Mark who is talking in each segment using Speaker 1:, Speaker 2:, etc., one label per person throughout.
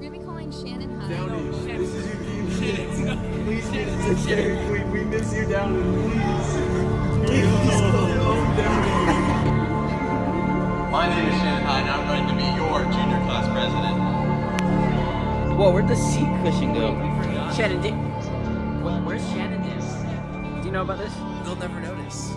Speaker 1: We're gonna be calling Shannon High.
Speaker 2: Downey, this is your team. Please get it to Sherry Queen. We miss you, Downey. Please come home, Downey.
Speaker 3: My name is Shannon High, and I'm ready to be your junior class president.
Speaker 4: Whoa, where'd the seat cushion go?
Speaker 5: Shannon, where's Shannon is? Do you know about this?
Speaker 2: They'll never notice.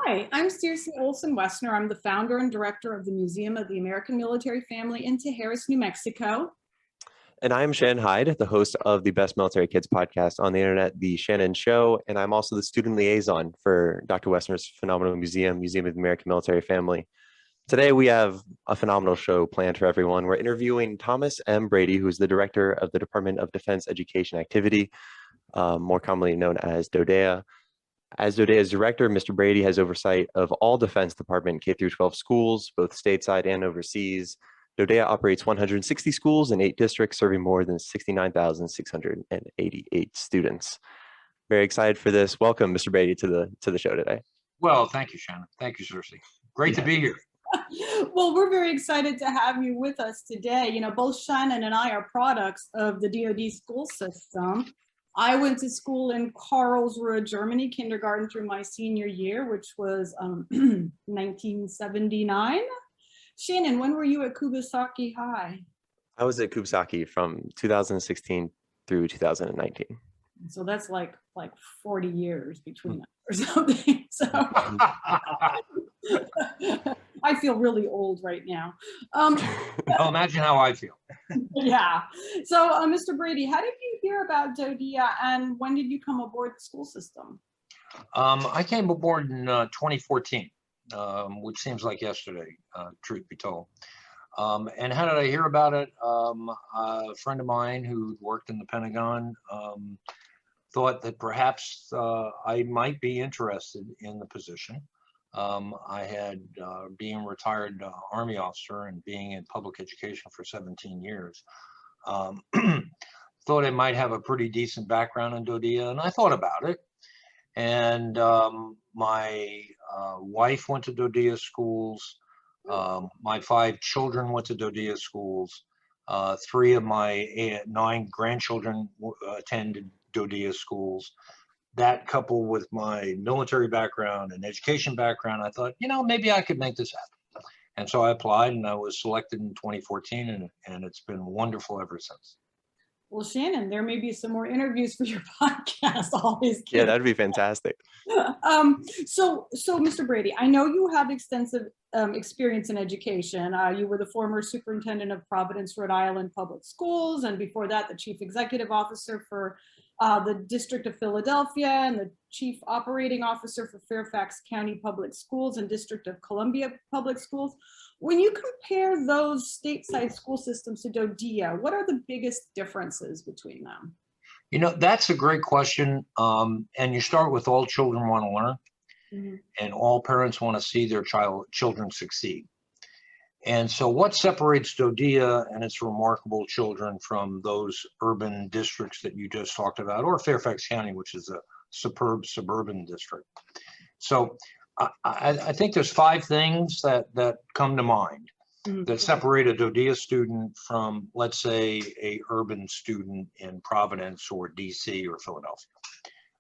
Speaker 6: Hi, I'm Circe Olson Woessner. I'm the founder and director of the Museum of the American Military Family in Tijeras, New Mexico.
Speaker 7: And I'm Shannon Hyde, the host of the Best Military Kids podcast on the internet, The Shannon Show. And I'm also the student liaison for Dr. Woessner's phenomenal museum, Museum of the American Military Family. Today, we have a phenomenal show planned for everyone. We're interviewing Thomas M. Brady, who's the director of the Department of Defense Education Activity, more commonly known as DODEA. As DODEA's director, Mr. Brady has oversight of all Defense Department K-12 schools, both stateside and overseas. DODEA operates 160 schools in 8 districts, serving more than 69,688 students. Very excited for this. Welcome, Mr. Brady, to the show today.
Speaker 8: Well, thank you, Shannon. Thank you, Circe. Great to be here.
Speaker 6: Well, we're very excited to have you with us today. You know, both Shannon and I are products of the DOD school system. I went to school in Karlsruhe, Germany, kindergarten through my senior year, which was 1979. Shannon, when were you at Kubasaki High?
Speaker 7: I was at Kubasaki from 2016 through 2019.
Speaker 6: So that's like 40 years between us or something. So I feel really old right now.
Speaker 8: Well, imagine how I feel.
Speaker 6: Yeah. So, Mr. Brady, how did you hear about DODEA and when did you come aboard the school system?
Speaker 8: I came aboard in 2014, which seems like yesterday, truth be told. And how did I hear about it? A friend of mine who worked in the Pentagon thought that perhaps I might be interested in the position. I had being a retired Army officer and being in public education for 17 years, thought I might have a pretty decent background in DODEA, and I thought about it. And my wife went to DODEA schools. My 5 children went to DODEA schools. 3 of my 9 grandchildren attended DODEA schools. That coupled with my military background and education background, I thought, you know, maybe I could make this happen. And so I applied and I was selected in 2014 and it's been wonderful ever since.
Speaker 6: Well, Shannon, there may be some more interviews for your podcast. Always kidding.
Speaker 7: Yeah, that'd be fantastic.
Speaker 6: So Mr. Brady, I know you have extensive experience in education. You were the former superintendent of Providence, Rhode Island Public Schools, and before that, the chief executive officer for the District of Philadelphia and the chief operating officer for Fairfax County Public Schools and District of Columbia Public Schools. When you compare those stateside school systems to DODEA, what are the biggest differences between them?
Speaker 8: You know, that's a great question. And you start with all children want to learn, and all parents want to see their children succeed. And so what separates DODEA and its remarkable children from those urban districts that you just talked about, or Fairfax County, which is a superb suburban district? So I think there's 5 things that come to mind that separate a DODEA student from, let's say, a urban student in Providence or DC or Philadelphia.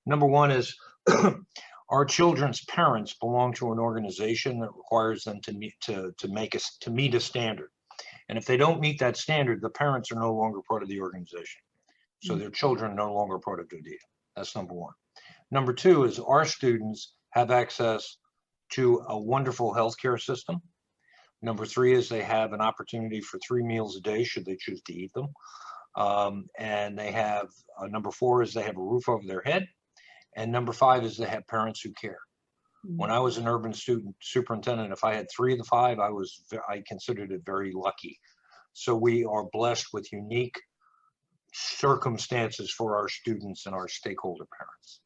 Speaker 8: Number 1 is our children's parents belong to an organization that requires them to meet a standard. And if they don't meet that standard, the parents are no longer part of the organization. So their children are no longer part of DODEA. That's number 1. Number 2 is our students have access to a wonderful healthcare system. Number 3 is they have an opportunity for 3 meals a day should they choose to eat them. And they have, number 4 is they have a roof over their head. And number 5 is they have parents who care. When I was an urban student superintendent, if I had 3 of the 5, I considered it very lucky. So we are blessed with unique circumstances for our students and our stakeholder parents.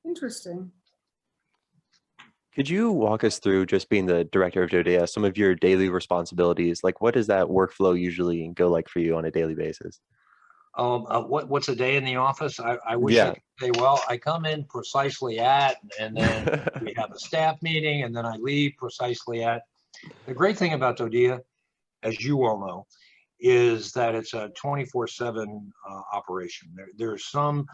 Speaker 6: Interesting.
Speaker 7: Could you walk us through, just being the director of DODEA, some of your daily responsibilities? Like, what does that workflow usually go like for you on a daily basis?
Speaker 8: What's a day in the office? I wish I could say, well, I come in precisely at, and then we have a staff meeting, and then I leave precisely at. The great thing about DODEA, as you all know, is that it's a 24/7 operation. There's some,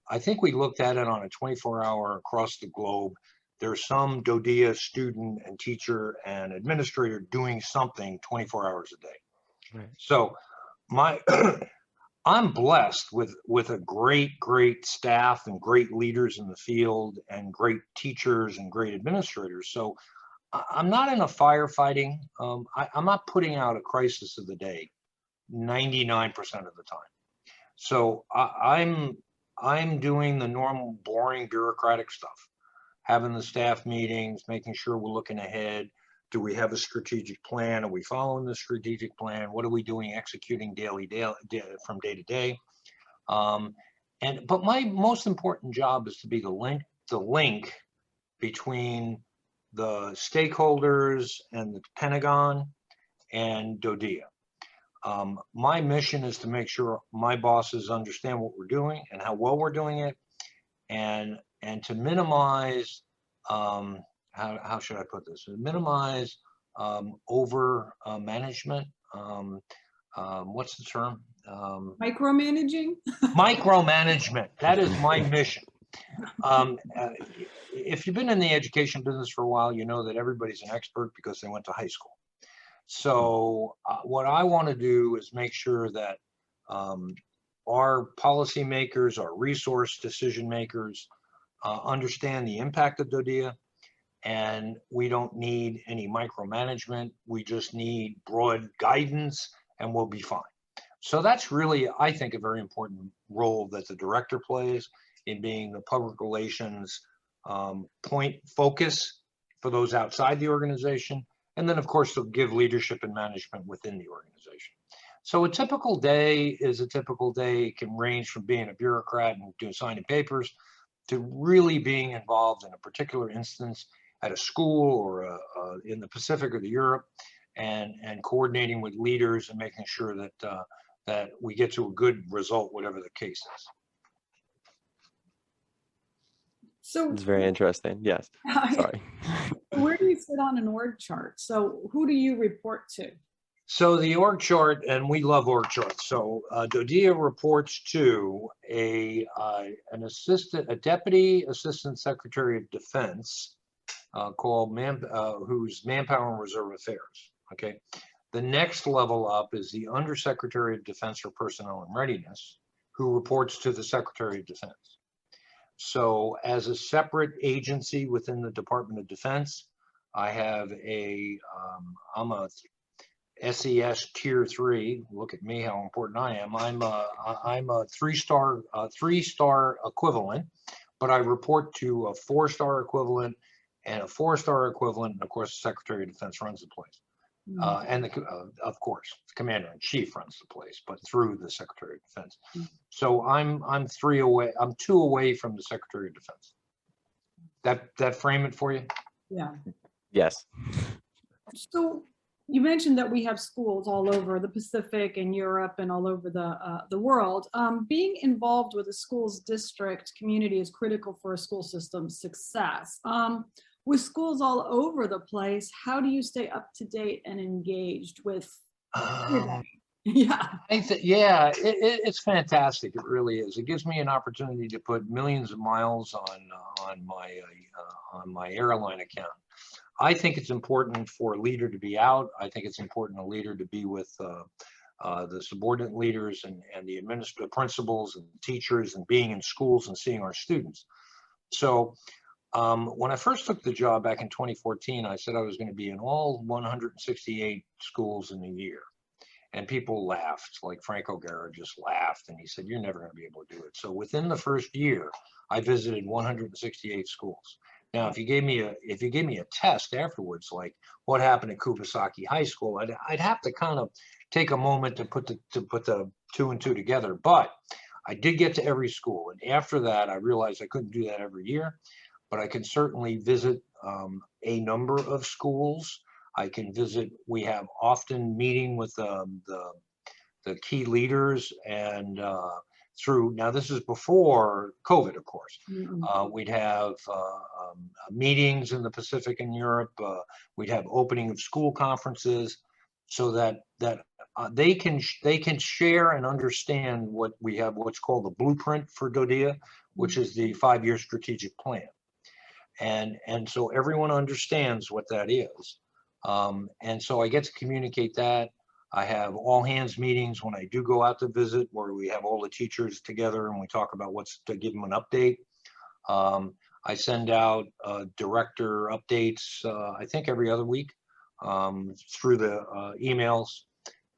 Speaker 8: I think we looked at it on a 24-hour across the globe. There's some DODEA student and teacher and administrator doing something 24 hours a day.
Speaker 7: Right.
Speaker 8: So my I'm blessed with a great staff and great leaders in the field and great teachers and great administrators. So I'm not in a firefighting. I'm not putting out a crisis of the day 99% of the time. So I'm doing the normal boring bureaucratic stuff, having the staff meetings, making sure we're looking ahead. Do we have a strategic plan? Are we following the strategic plan? What are we doing, executing from day to day? But my most important job is to be the link between the stakeholders and the Pentagon and DODEA. My mission is to make sure my bosses understand what we're doing and how well we're doing it, and to minimize, how should I put this? Minimize over management. What's the term?
Speaker 6: Micromanaging?
Speaker 8: Micromanagement. That is my mission. If you've been in the education business for a while, you know that everybody's an expert because they went to high school. So what I want to do is make sure that our policymakers, our resource decision makers understand the impact of DODEA, and we don't need any micromanagement. We just need broad guidance and we'll be fine. So that's really, I think, a very important role that the director plays in being the public relations point focus for those outside the organization. And then, of course, they'll give leadership and management within the organization. So a typical day is a typical day. It can range from being a bureaucrat and doing signing papers to really being involved in a particular instance at a school or in the Pacific or the Europe, and coordinating with leaders and making sure that that we get to a good result, whatever the case is.
Speaker 6: So
Speaker 7: It's very interesting. Yes. Sorry.
Speaker 6: where do you sit on an org chart? So who do you report to?
Speaker 8: So the org chart, and we love org charts. So DODEA reports to a deputy assistant secretary of defense called who's Manpower and Reserve Affairs. Okay. The next level up is the Undersecretary of Defense for Personnel and Readiness, who reports to the Secretary of Defense. So as a separate agency within the Department of Defense, I have I'm a SES Tier 3. Look at me, how important I am. I'm a three-star equivalent, but I report to a 4-star equivalent and a 4-star equivalent, and of course, the Secretary of Defense runs the place. And of course, the Commander-in-Chief runs the place, but through the Secretary of Defense. So I'm 2 away from the Secretary of Defense. That frame it for you?
Speaker 6: Yeah.
Speaker 7: Yes.
Speaker 6: So you mentioned that we have schools all over the Pacific and Europe and all over the world. Being involved with a school's district community is critical for a school system's success. With schools all over the place, how do you stay up to date and engaged with everybody? Yeah.
Speaker 8: It's fantastic. It really is. It gives me an opportunity to put millions of miles on my airline account. I think it's important for a leader to be out. I think it's important a leader to be with the subordinate leaders and the principals and teachers, and being in schools and seeing our students. So when I first took the job back in 2014, I said I was going to be in all 168 schools in a year. And people laughed, like Frank O'Gara just laughed, and he said, "You're never going to be able to do it." So within the first year, I visited 168 schools. Now, if you gave me a test afterwards, like what happened at Kubasaki High School, I'd have to kind of take a moment to put the 2 and 2 together. But I did get to every school, and after that, I realized I couldn't do that every year. But I can certainly visit a number of schools. I can visit. We have often meeting with the key leaders and through, now this is before COVID, of course.
Speaker 6: Mhm.
Speaker 8: We'd have meetings in the Pacific and Europe. We'd have opening of school conferences, so that they can share and understand what we have, what's called the blueprint for DODEA, which is the 5-year strategic plan. And so everyone understands what that is. And so I get to communicate that. I have all hands meetings when I do go out to visit, where we have all the teachers together and we talk about what's to give them an update. I send out director updates, I think every other week, through the emails.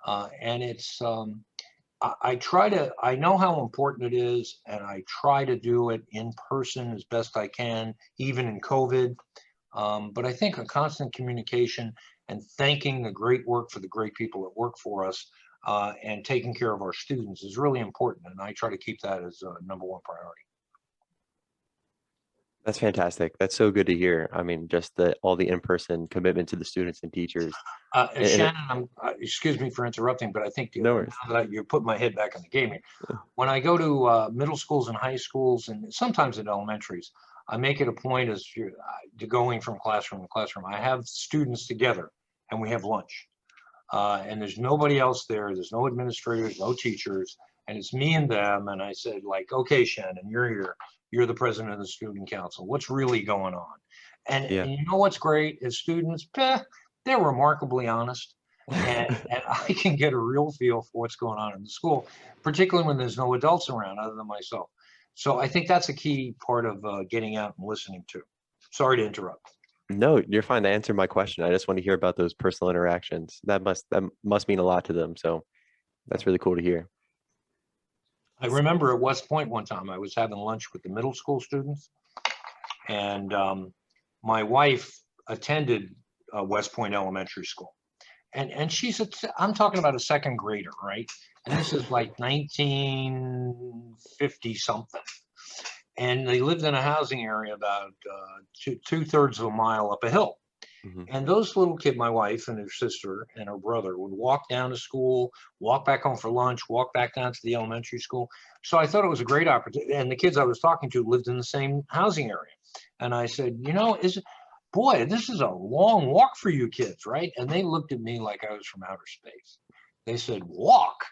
Speaker 8: And it's, I know how important it is, and I try to do it in person as best I can, even in COVID. But I think a constant communication and thanking the great work for the great people that work for us, and taking care of our students is really important. And I try to keep that as a #1 priority.
Speaker 7: That's fantastic. That's so good to hear. I mean, just all the in-person commitment to the students and teachers.
Speaker 8: Shannon, excuse me for interrupting, but I think
Speaker 7: No worries.
Speaker 8: now that you put my head back in the game here. When I go to middle schools and high schools, and sometimes at elementaries, I make it a point as to going from classroom to classroom. I have students together and we have lunch. And there's nobody else there. There's no administrators, no teachers, and it's me and them. And I said, like, okay, Shannon, you're here. You're the president of the student council. What's really going on? And you know what's great is students, they're remarkably honest. And I can get a real feel for what's going on in the school, particularly when there's no adults around other than myself. So I think that's a key part of getting out and listening to. Sorry to interrupt.
Speaker 7: No, you're fine. That answered my question. I just want to hear about those personal interactions. That must mean a lot to them. So that's really cool to hear.
Speaker 8: I remember at West Point one time, I was having lunch with the middle school students, and my wife attended West Point Elementary School. And she's, I'm talking about a second grader, right? And this is like 1950 something. And they lived in a housing area about 2/3 of a mile up a hill.
Speaker 7: Mm-hmm.
Speaker 8: And those little kids, my wife and her sister and her brother, would walk down to school, walk back home for lunch, walk back down to the elementary school. So I thought it was a great opportunity. And the kids I was talking to lived in the same housing area. And I said, you know, boy, this is a long walk for you kids, right? And they looked at me like I was from outer space. They said, walk?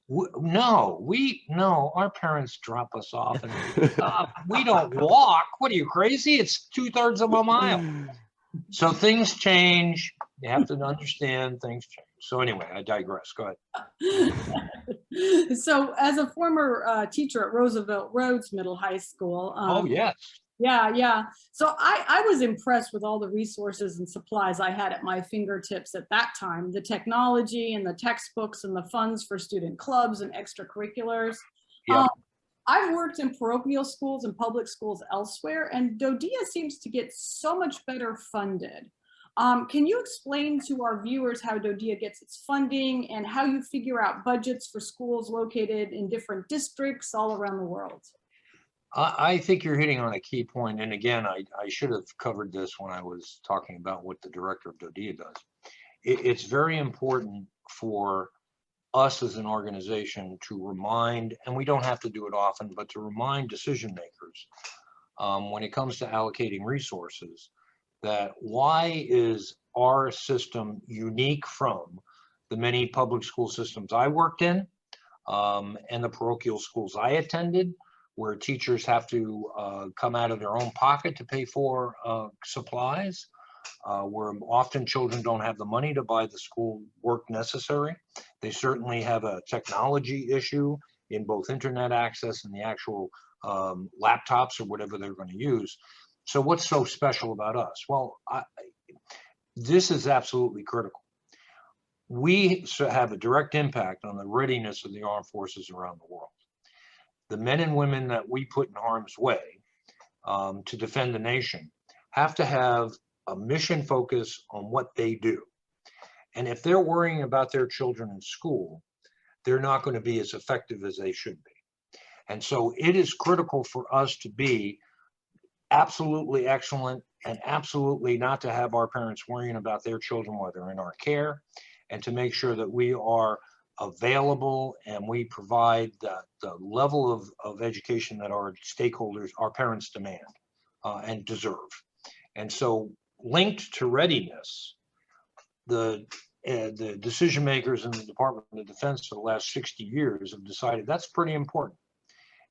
Speaker 8: No, our parents drop us off and we don't walk. What are you, crazy? It's 2/3 of a mile. So things change. You have to understand things change. So anyway, I digress. Go ahead.
Speaker 6: So as a former teacher at Roosevelt Roads Middle High School.
Speaker 8: Oh, yes.
Speaker 6: Yeah. So I was impressed with all the resources and supplies I had at my fingertips at that time, the technology and the textbooks and the funds for student clubs and extracurriculars.
Speaker 8: Yep.
Speaker 6: I've worked in parochial schools and public schools elsewhere, and DODEA seems to get so much better funded. Can you explain to our viewers how DODEA gets its funding and how you figure out budgets for schools located in different districts all around the world?
Speaker 8: I think you're hitting on a key point. And again, I should have covered this when I was talking about what the director of DODEA does. It's very important for us as an organization to remind, and we don't have to do it often, but to remind decision makers when it comes to allocating resources, that why is our system unique from the many public school systems I worked in and the parochial schools I attended, where teachers have to come out of their own pocket to pay for supplies, where often children don't have the money to buy the school work necessary. They certainly have a technology issue in both internet access and the actual laptops or whatever they're going to use. So what's so special about us? Well, this is absolutely critical. We have a direct impact on the readiness of the armed forces around the world. The men and women that we put in harm's way to defend the nation have to have a mission focus on what they do. And if they're worrying about their children in school, they're not going to be as effective as they should be. And so it is critical for us to be absolutely excellent and absolutely not to have our parents worrying about their children while they're in our care, and to make sure that we are available, and we provide the level of education that our stakeholders, our parents demand and deserve. And so linked to readiness, the decision makers in the Department of Defense for the last 60 years have decided that's pretty important.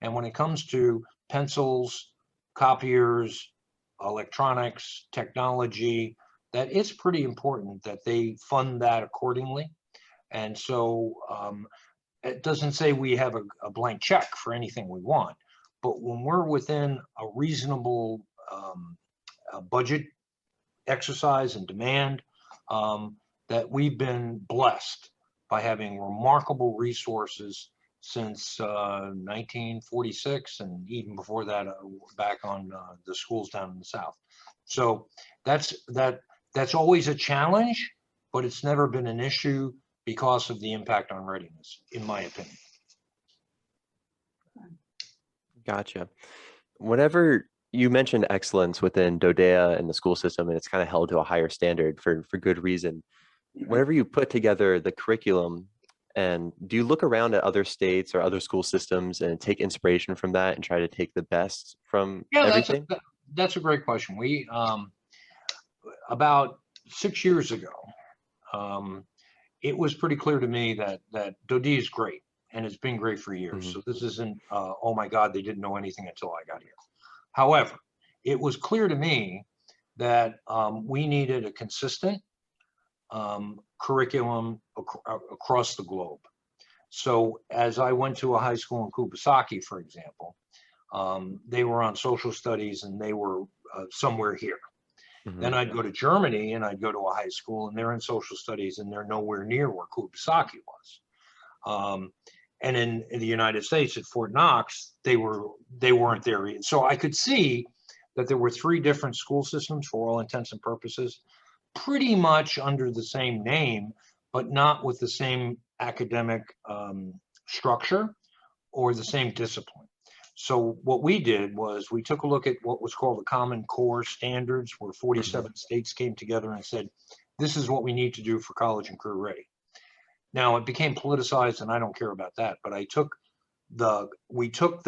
Speaker 8: And when it comes to pencils, copiers, electronics, technology, that it's pretty important that they fund that accordingly. And so it doesn't say we have a blank check for anything we want, but when we're within a reasonable budget exercise and demand, that we've been blessed by having remarkable resources since 1946, and even before that, back on the schools down in the South. So that's always a challenge, but it's never been an issue because of the impact on readiness, in my opinion.
Speaker 7: Gotcha. Whenever you mentioned excellence within DODEA and the school system, and it's kind of held to a higher standard for good reason. Whenever you put together the curriculum, and do you look around at other states or other school systems and take inspiration from that and try to take the best from everything?
Speaker 8: That's a great question. We about 6 years ago, it was pretty clear to me that DODEA is great, and it's been great for years.
Speaker 7: Mm-hmm.
Speaker 8: So this isn't, oh my God, they didn't know anything until I got here. However, it was clear to me that we needed a consistent curriculum across the globe. So as I went to a high school in Kubasaki, for example, they were on social studies and they were somewhere here. Mm-hmm. Then I'd go to Germany and I'd go to a high school and they're in social studies and they're nowhere near where Kubasaki was. And in the United States at Fort Knox, they weren't there either. So I could see that there were 3 different school systems for all intents and purposes, pretty much under the same name, but not with the same academic structure or the same discipline. So what we did was we took a look at what was called the Common Core Standards, where 47 states came together and said, this is what we need to do for college and career ready. Now it became politicized and I don't care about that, but we took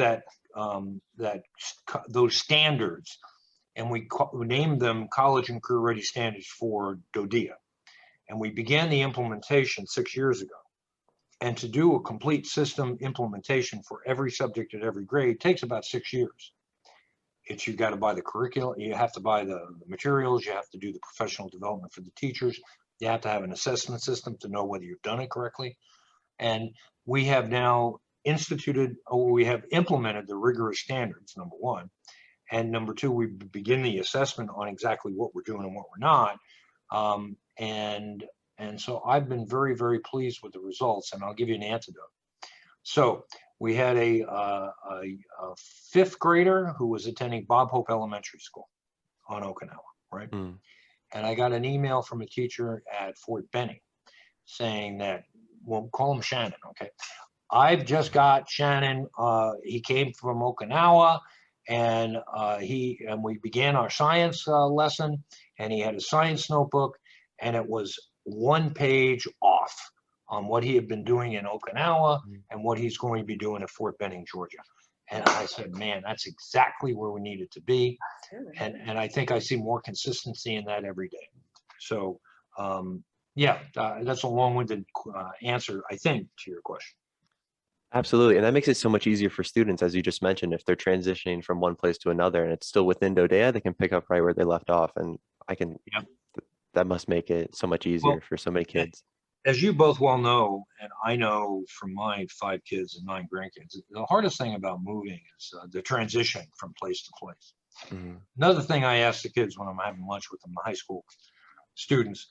Speaker 8: those standards and we named them College and Career Ready Standards for DODEA. And we began the implementation 6 years ago. And to do a complete system implementation for every subject at every grade takes about 6 years. You got to buy the curriculum, you have to buy the materials, you have to do the professional development for the teachers, you have to have an assessment system to know whether you've done it correctly. And we have now we have implemented the rigorous standards, number one. And number two, we begin the assessment on exactly what we're doing and what we're not. And so I've been very, very pleased with the results, and I'll give you an antidote. So we had a 5th grader who was attending Bob Hope Elementary School on Okinawa, right? Mm. And I got an email from a teacher at Fort Benning saying that, we'll call him Shannon, okay? I've just got Shannon, he came from Okinawa, and we began our science lesson, and he had a science notebook, and it was 1 page off on what he had been doing in Okinawa and what he's going to be doing at Fort Benning, Georgia. And I said, man, that's exactly where we need it to be. And I think I see more consistency in that every day. So yeah, that's a long-winded answer, I think, to your question.
Speaker 7: Absolutely. And that makes it so much easier for students, as you just mentioned, if they're transitioning from one place to another and it's still within DODEA, they can pick up right where they left off. And that must make it so much easier for so many kids.
Speaker 8: As you both well know, and I know from my 5 kids and 9 grandkids, the hardest thing about moving is the transition from place to place. Mm-hmm. Another thing I ask the kids when I'm having lunch with them, the high school students,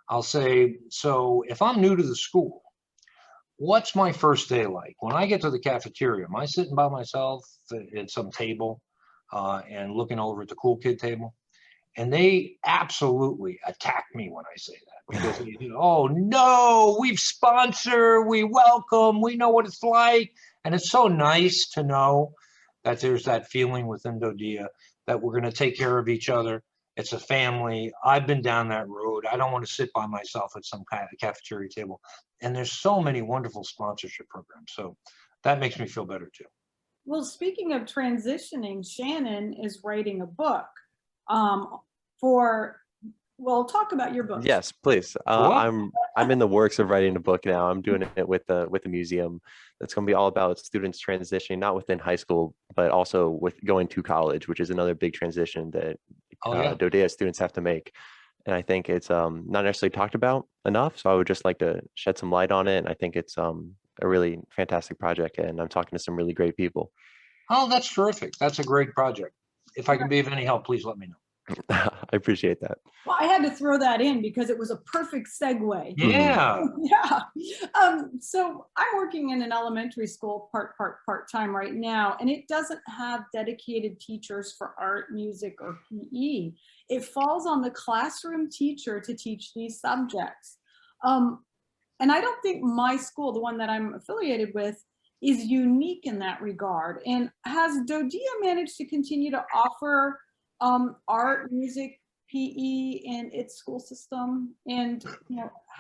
Speaker 8: I'll say, so if I'm new to the school, what's my first day like? When I get to the cafeteria, am I sitting by myself at some table and looking over at the cool kid table? And they absolutely attack me when I say that, because oh no, we've sponsored, we welcome, we know what it's like. And it's so nice to know that there's that feeling within DODEA that we're going to take care of each other. It's a family. I've been down that road road. I don't want to sit by myself at some kind of cafeteria table. And there's so many wonderful sponsorship programs. So that makes me feel better too.
Speaker 6: Well, speaking of transitioning, Shannon is writing a book well, talk about your book.
Speaker 7: Yes, please. I'm in the works of writing a book now. I'm doing it with the museum. That's going to be all about students transitioning, not within high school, but also with going to college, which is another big transition that DODEA students have to make. And I think it's not necessarily talked about enough. So I would just like to shed some light on it. And I think it's a really fantastic project. And I'm talking to some really great people.
Speaker 8: Oh, that's terrific. That's a great project. If I can be of any help, please let me know.
Speaker 7: I appreciate that.
Speaker 6: Well, I had to throw that in because it was a perfect segue.
Speaker 8: Yeah.
Speaker 6: Yeah. So I'm working in an elementary school part-time right now, and it doesn't have dedicated teachers for art, music, or PE. It falls on the classroom teacher to teach these subjects. And I don't think my school, the one that I'm affiliated with, is unique in that regard. And has DODEA managed to continue to offer art, music, PE in its school system? And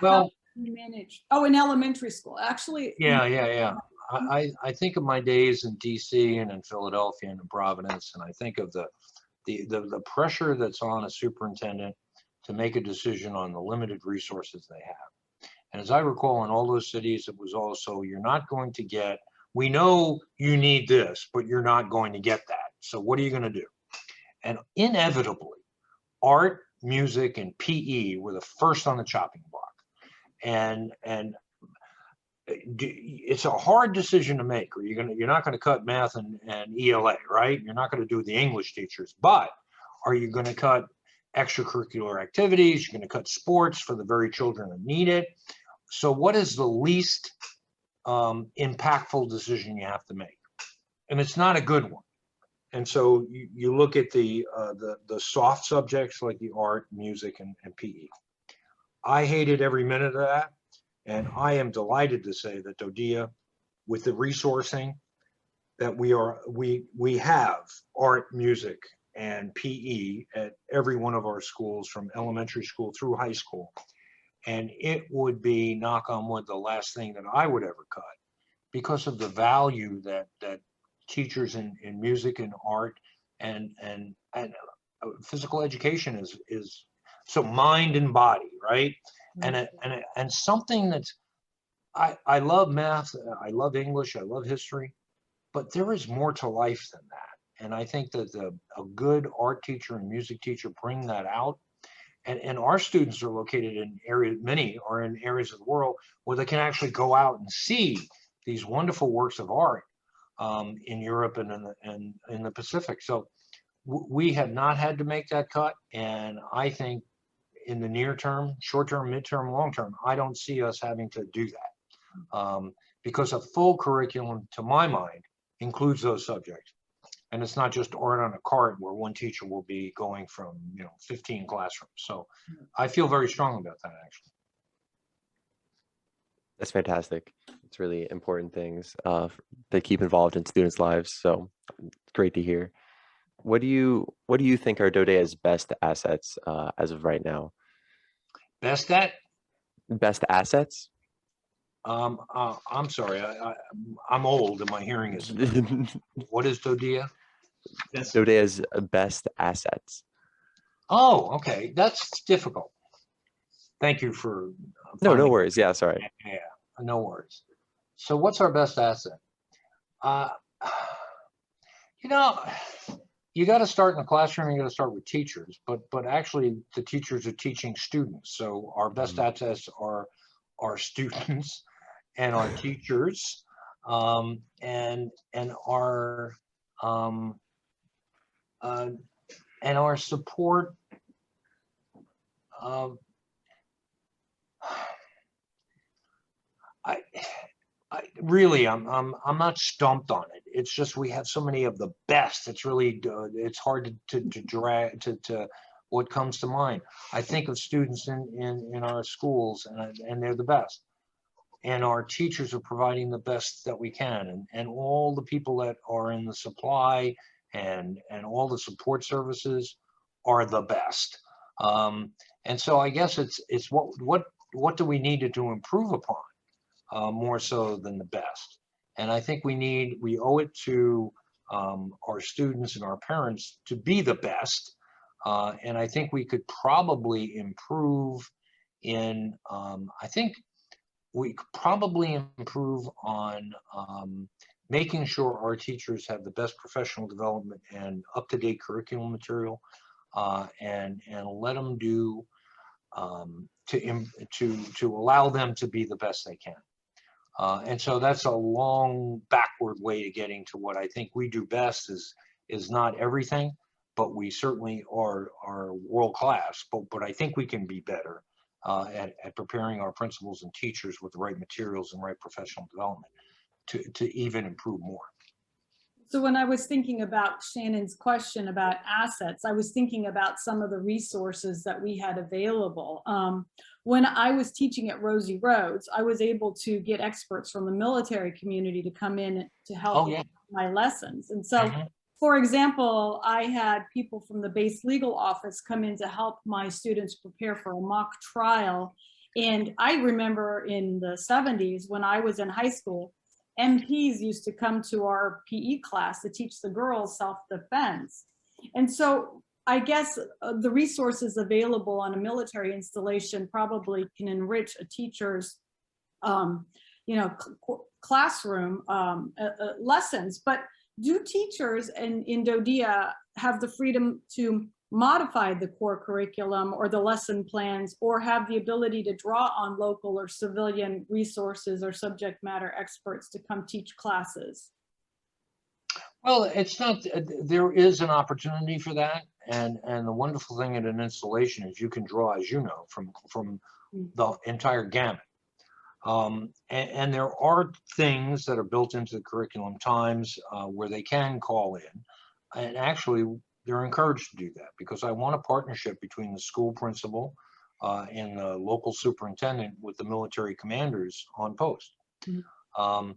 Speaker 6: how do you manage? Oh, in elementary school, actually.
Speaker 8: Yeah. I think of my days in DC and in Philadelphia and in Providence, and I think of the pressure that's on a superintendent to make a decision on the limited resources they have. And as I recall, in all those cities, it was also, you're not going to get, we know you need this, but you're not going to get that. So what are you going to do? And inevitably, art, music, and PE were the first on the chopping block. And it's a hard decision to make. Or you're not going to cut math and ELA, right? You're not going to do the English teachers, but are you going to cut extracurricular activities? You're going to cut sports for the very children that need it. So what is the least impactful decision you have to make? And it's not a good one. And so you look at the soft subjects like the art, music, and PE. I hated every minute of that. And I am delighted to say that DODEA, with the resourcing that we have art, music, and PE at every one of our schools from elementary school through high school. And it would be, knock on wood, the last thing that I would ever cut because of the value that teachers in music and art and physical education is so mind and body, right? And something that's, I love math, I love English, I love history, but there is more to life than that. And I think that a good art teacher and music teacher bring that out. And our students are located in areas, many are in areas of the world where they can actually go out and see these wonderful works of art in Europe and in the Pacific. So we have not had to make that cut. And I think in the near term, short term, midterm, long term, I don't see us having to do that because a full curriculum, to my mind, includes those subjects. And it's not just art on a card where one teacher will be going from 15 classrooms. So I feel very strong about that, actually.
Speaker 7: That's fantastic. It's really important things that keep involved in students' lives. So it's great to hear. What do you think are DODEA's best assets as of right now?
Speaker 8: Best
Speaker 7: assets?
Speaker 8: I'm sorry, I'm old and my hearing is. What is DODEA?
Speaker 7: DODEA's best assets.
Speaker 8: Oh, okay, that's difficult. Thank you for.
Speaker 7: No worries. Yeah, sorry.
Speaker 8: Yeah, no worries. So what's our best asset? You got to start in the classroom. You got to start with teachers, but actually the teachers are teaching students. So our best assets are our students and our teachers, and our support. I'm not stumped on it. It's just we have so many of the best. It's really it's hard to drag to what comes to mind. I think of students in our schools, and they're the best. And our teachers are providing the best that we can, and all the people that are in the supply and all the support services are the best. And so I guess it's what do we need to improve upon more so than the best. And I think we owe it to our students and our parents to be the best. And I think we could probably improve in, I think we could probably improve on making sure our teachers have the best professional development and up-to-date curriculum material, and let them do to allow them to be the best they can. And so that's a long backward way to getting to what I think we do best is not everything, but we certainly are world class. But I think we can be better at preparing our principals and teachers with the right materials and right professional development to even improve more.
Speaker 6: So when I was thinking about Shannon's question about assets, I was thinking about some of the resources that we had available. When I was teaching at Rosie Roads, I was able to get experts from the military community to come in to help with my lessons. And so, for example, I had people from the base legal office come in to help my students prepare for a mock trial. And I remember in the 70s when I was in high school, MPs used to come to our PE class to teach the girls self-defense. And so I guess the resources available on a military installation probably can enrich a teacher's, classroom lessons. But do teachers in DODEA have the freedom to modify the core curriculum or the lesson plans, or have the ability to draw on local or civilian resources or subject matter experts to come teach classes?
Speaker 8: Well, it's not, there is an opportunity for that. And the wonderful thing at an installation is you can draw, as you know, from the entire gamut. And there are things that are built into the curriculum times where they can call in, and actually they're encouraged to do that, because I want a partnership between the school principal and the local superintendent with the military commanders on post, and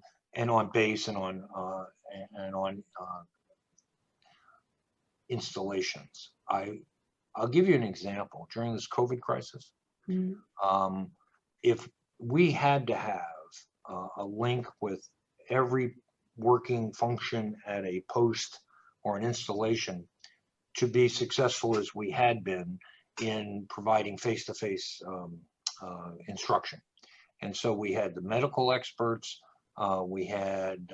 Speaker 8: on base and on installations. I'll give you an example. During this COVID crisis, if we had to have a link with every working function at a post or an installation to be successful as we had been in providing face-to-face instruction. And so we had the medical experts, we had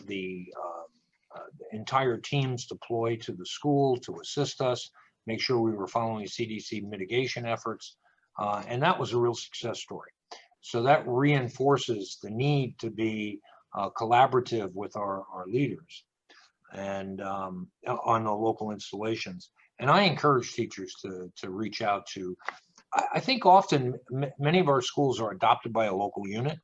Speaker 8: the entire teams deployed to the school to assist us, make sure we were following CDC mitigation efforts, and that was a real success story. So that reinforces the need to be collaborative with our leaders and on the local installations. And I encourage teachers to reach out to, I think often many of our schools are adopted by a local unit.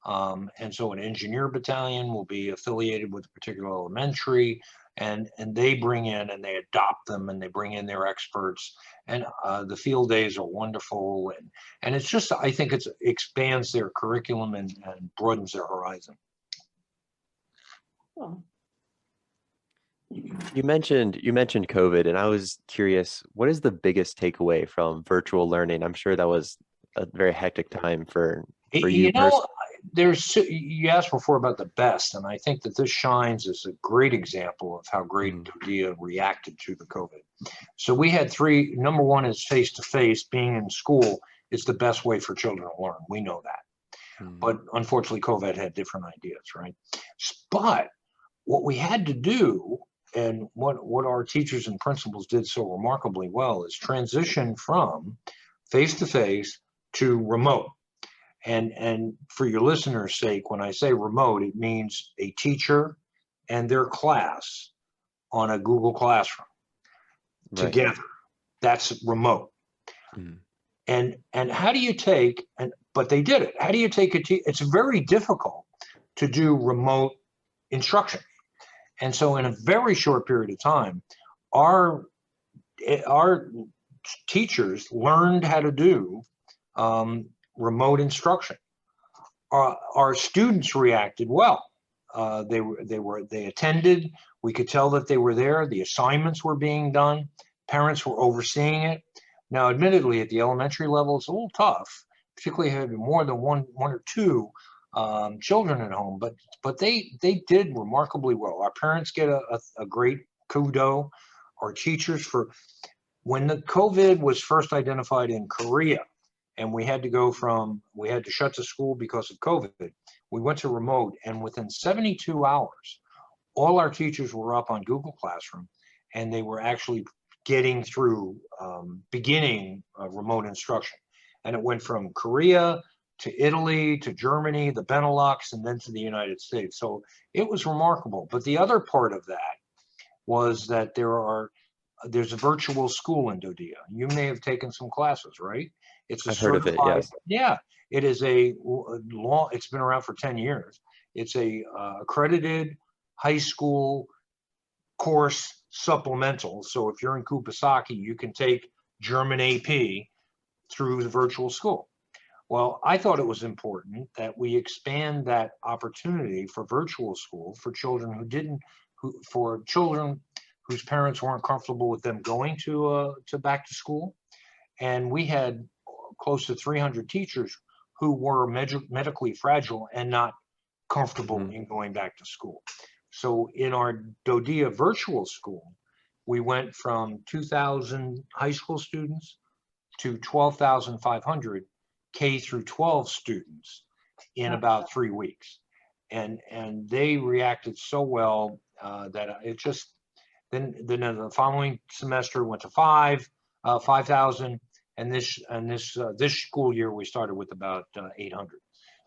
Speaker 8: And so an engineer battalion will be affiliated with a particular elementary, and they bring in and they adopt them and they bring in their experts, and the field days are wonderful. And it's just, I think it expands their curriculum and broadens their horizon.
Speaker 6: Cool.
Speaker 7: You mentioned COVID, and I was curious, what is the biggest takeaway from virtual learning? I'm sure that was a very hectic time for you.
Speaker 8: You know, you asked before about the best, and I think that this shines as a great example of how great DODEA reacted to the COVID. So we had three. Number one is face-to-face. Being in school is the best way for children to learn. We know that. But unfortunately, COVID had different ideas, right? But what we had to do, and what our teachers and principals did so remarkably well, is transition from face-to-face to remote. And for your listeners' sake, when I say remote, it means a teacher and their class on a Google Classroom together. That's remote. And how do you take, but they did it. How do you take it's very difficult to do remote instruction. And so in a very short period of time, our teachers learned how to do remote instruction. Our students reacted well. They attended. We could tell that they were there. The assignments were being done. Parents were overseeing it. Now, admittedly, at the elementary level, it's a little tough, particularly having more than one or two children at home, but they did remarkably well. Our parents get a great kudo. Our teachers, for when the COVID was first identified in Korea, and we had to shut the school because of COVID, we went to remote, and within 72 hours, all our teachers were up on Google Classroom, and they were actually getting through beginning remote instruction. And it went from Korea to Italy to Germany, the Benelux, and then to the United States. So it was remarkable. But the other part of that was that there's a virtual school in DODEA. You may have taken some classes, right? It's a
Speaker 7: I've heard of it, yes.
Speaker 8: Yeah, it is it's been around for 10 years. It's a accredited high school course supplemental. So if you're in Kupasaki, you can take German AP through the virtual school. Well, I thought it was important that we expand that opportunity for virtual school for children whose parents weren't comfortable with them going to back to school. And we had close to 300 teachers who were medically fragile and not comfortable in going back to school. So in our DODEA virtual school, we went from 2,000 high school students to 12,500 K through 12 students in about 3 weeks. And they reacted so well that it just, then the following semester went to 5,000, and this school year we started with about 800.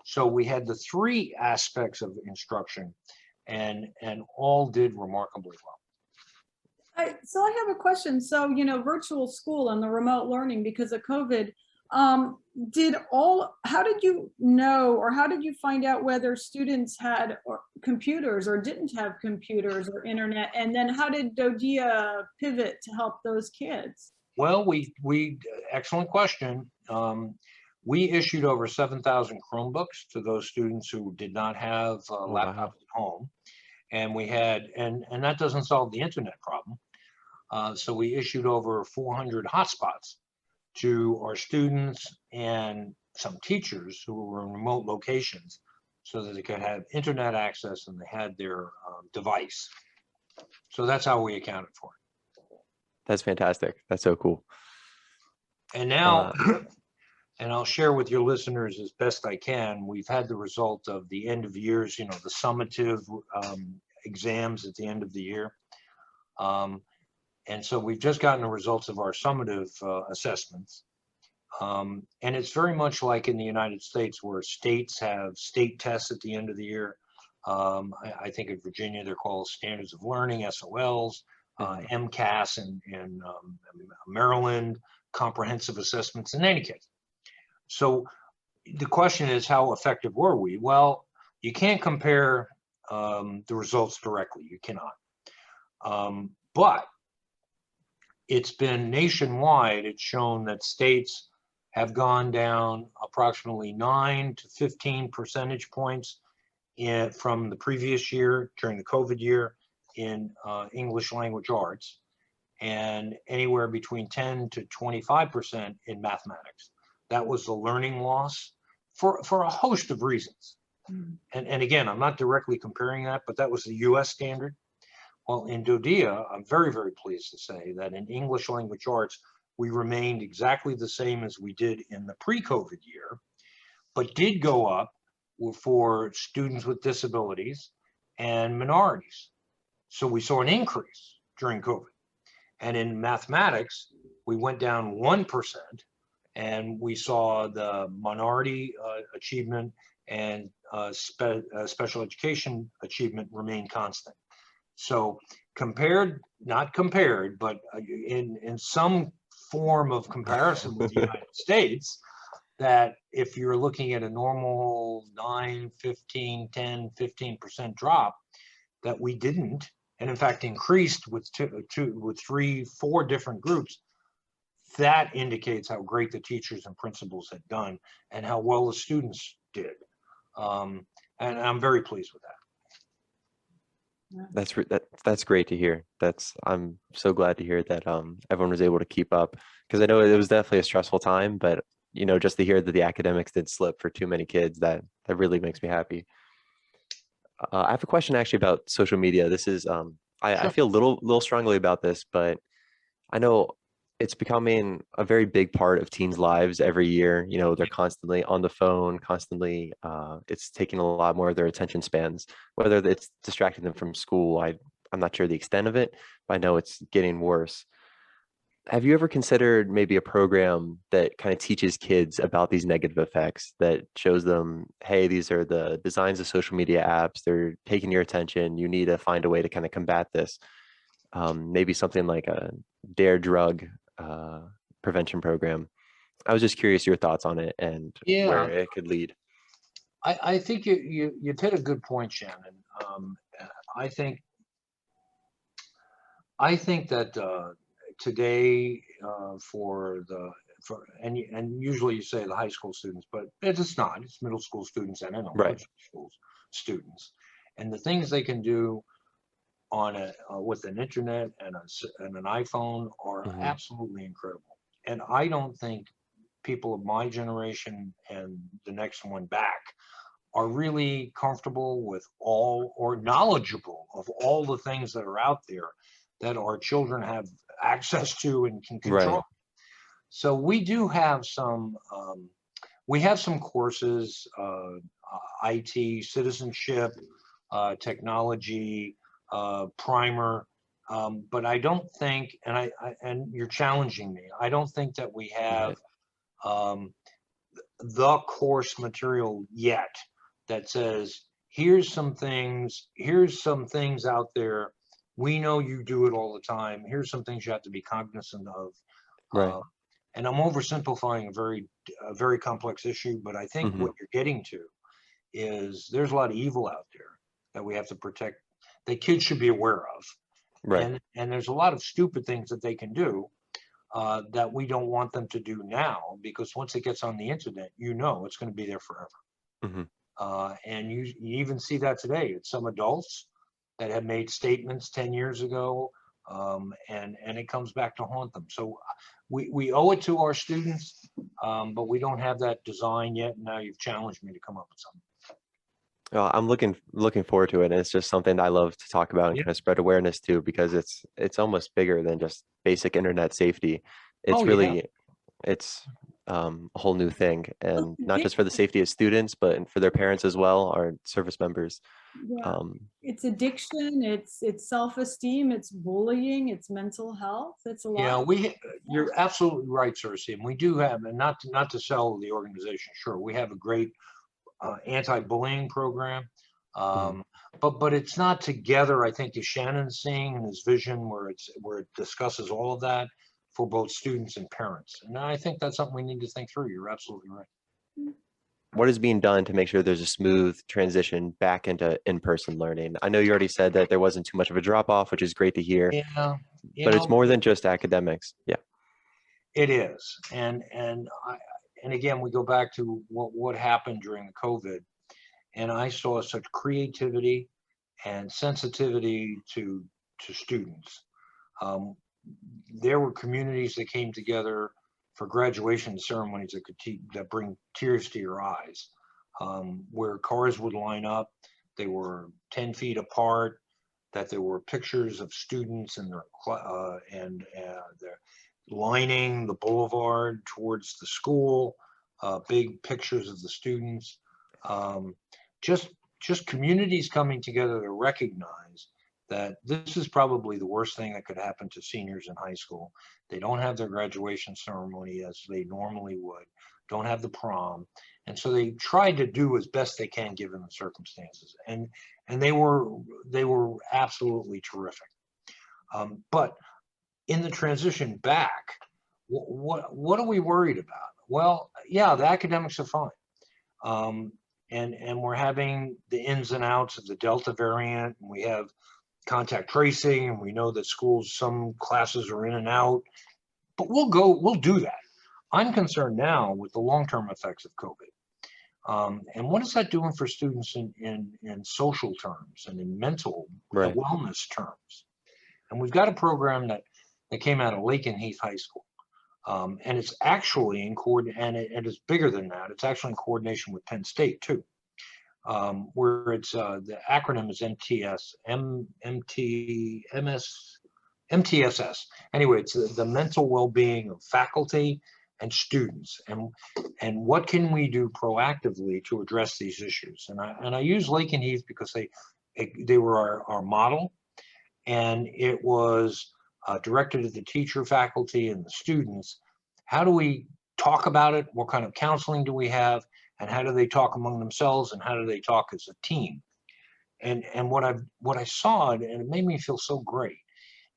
Speaker 8: So we had the 3 aspects of instruction, and all did remarkably well.
Speaker 6: So I have a question. So, virtual school and the remote learning because of COVID, how did you know, or how did you find out whether students had computers or didn't have computers or internet? And then how did DODEA pivot to help those kids?
Speaker 8: Well, excellent question. We issued over 7,000 Chromebooks to those students who did not have laptops at home. And we had, and that doesn't solve the internet problem. So we issued over 400 hotspots to our students and some teachers who were in remote locations so that they could have internet access and they had their device. So that's how we accounted for it.
Speaker 7: That's fantastic. That's so cool.
Speaker 8: And now, and I'll share with your listeners as best I can, we've had the result of the end of years, the summative exams at the end of the year. And so we've just gotten the results of our summative assessments. And it's very much like in the United States where states have state tests at the end of the year. I think in Virginia, they're called Standards of Learning, SOLs, MCAS in Maryland, comprehensive assessments in any case. So the question is, how effective were we? Well, you can't compare the results directly. You cannot. But it's been nationwide. It's shown that states have gone down approximately 9 to 15 percentage points from the previous year during the COVID year in English language arts, and anywhere between 10 to 25% in mathematics. That was the learning loss for a host of reasons. And again, I'm not directly comparing that, but that was the US standard. Well, in DODEA, I'm very, very pleased to say that in English language arts, we remained exactly the same as we did in the pre-COVID year, but did go up for students with disabilities and minorities. So we saw an increase during COVID. And in mathematics, we went down 1%, and we saw the minority achievement and special education achievement remain constant. So not compared, but in some form of comparison with the United States, that if you're looking at a normal 9, 15, 10, 15% drop, that we didn't, and in fact increased with 3, 4 different groups, that indicates how great the teachers and principals had done and how well the students did. And I'm very pleased with that.
Speaker 7: That's great to hear. I'm so glad to hear that everyone was able to keep up, because I know it was definitely a stressful time, but just to hear that the academics did slip for too many kids, that really makes me happy. I have a question actually about social media. This is I feel a little strongly about this, but I know it's becoming a very big part of teens' lives every year. They're constantly on the phone, constantly. It's taking a lot more of their attention spans, whether it's distracting them from school. I'm not sure the extent of it, but I know it's getting worse. Have you ever considered maybe a program that kind of teaches kids about these negative effects, that shows them, hey, these are the designs of social media apps. They're taking your attention. You need to find a way to kind of combat this. Maybe something like a DARE drug prevention program. I was just curious your thoughts on it and where it could lead.
Speaker 8: I think you hit a good point, Shannon. I think that today and usually you say the high school students, but it's not. It's middle school students and elementary school students, and the things they can do on with an internet and an iPhone are absolutely incredible. And I don't think people of my generation and the next one back are really comfortable with or knowledgeable of all the things that are out there that our children have access to and can control. So we do have some courses, IT, citizenship, technology, primer, but I don't think, and you're challenging me, I don't think that we have the course material yet that says, here's some things out there. We know you do it all the time. Here's some things you have to be cognizant of. And I'm oversimplifying a very complex issue, but I think what you're getting to is there's a lot of evil out there that we have to protect, that kids should be aware of. And there's a lot of stupid things that they can do that we don't want them to do now, because once it gets on the internet, it's going to be there forever. And you even see that today. It's some adults that have made statements 10 years ago, and it comes back to haunt them. So we owe it to our students, but we don't have that design yet. Now you've challenged me to come up with something.
Speaker 7: Well, I'm looking forward to it, and it's just something I love to talk about and kind of spread awareness to, because it's almost bigger than just basic internet safety. It's it's a whole new thing, and not just for the safety of students, but for their parents as well, our service members.
Speaker 6: It's addiction, it's self-esteem, it's bullying, it's mental health. It's a lot.
Speaker 8: You're absolutely right, Circe, and we do have, and not to sell the organization, sure, we have a great anti-bullying program, but it's not together. I think as Shannon's seeing in his vision, where it discusses all of that for both students and parents, and I think that's something we need to think through. You're absolutely right.
Speaker 7: What is being done to make sure there's a smooth transition back into in-person learning? I know you already said that there wasn't too much of a drop-off, which is great to hear. But it's more than just academics.
Speaker 8: It is, and again, we go back to what happened during the COVID, and I saw such creativity and sensitivity to students. There were communities that came together for graduation ceremonies that bring tears to your eyes, where cars would line up. They were 10 feet apart, that there were pictures of students and they're lining the boulevard towards the school, big pictures of the students. Just communities coming together to recognize that this is probably the worst thing that could happen to seniors in high school. They don't have their graduation ceremony as they normally would, don't have the prom. And so they tried to do as best they can given the circumstances. And they were absolutely terrific. But in the transition back, what are we worried about? Well, yeah, the academics are fine. And we're having the ins and outs of the Delta variant, and we have contact tracing, and we know that schools, some classes are in and out, but we'll do that. I'm concerned now with the long-term effects of COVID. And what is that doing for students in social terms and in mental
Speaker 7: Right.
Speaker 8: wellness terms? And we've got a program that came out of Lake and Heath High School. And it's actually in and it is bigger than that. It's actually in coordination with Penn State too, where it's the acronym is MTSS. Anyway, it's the mental well-being of faculty and students, and what can we do proactively to address these issues? And I use Lake and Heath because they were our model, and it was directed at the teacher, faculty, and the students. How do we talk about it? What kind of counseling do we have? And how do they talk among themselves? And how do they talk as a team? And what I saw, and it made me feel so great,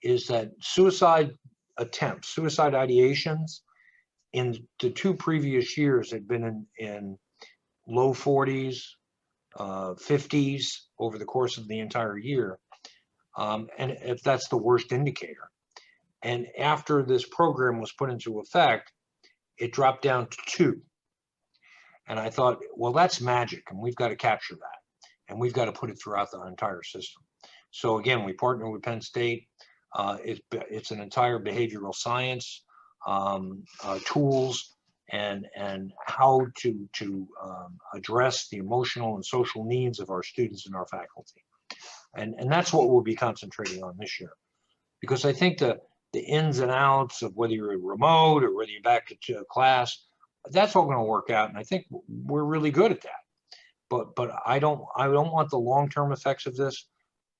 Speaker 8: is that suicide attempts, suicide ideations in the 2 previous years had been in low 40s, 50s over the course of the entire year. And if that's the worst indicator. And after this program was put into effect, it dropped down to 2. And I thought, well, that's magic, and we've got to capture that, and we've got to put it throughout the entire system. So again, we partner with Penn State. It's an entire behavioral science tools and how to address the emotional and social needs of our students and our faculty. And that's what we'll be concentrating on this year, because I think the ins and outs of whether you're remote or whether you're back to class, that's all going to work out, and I think we're really good at that. But I don't want the long-term effects of this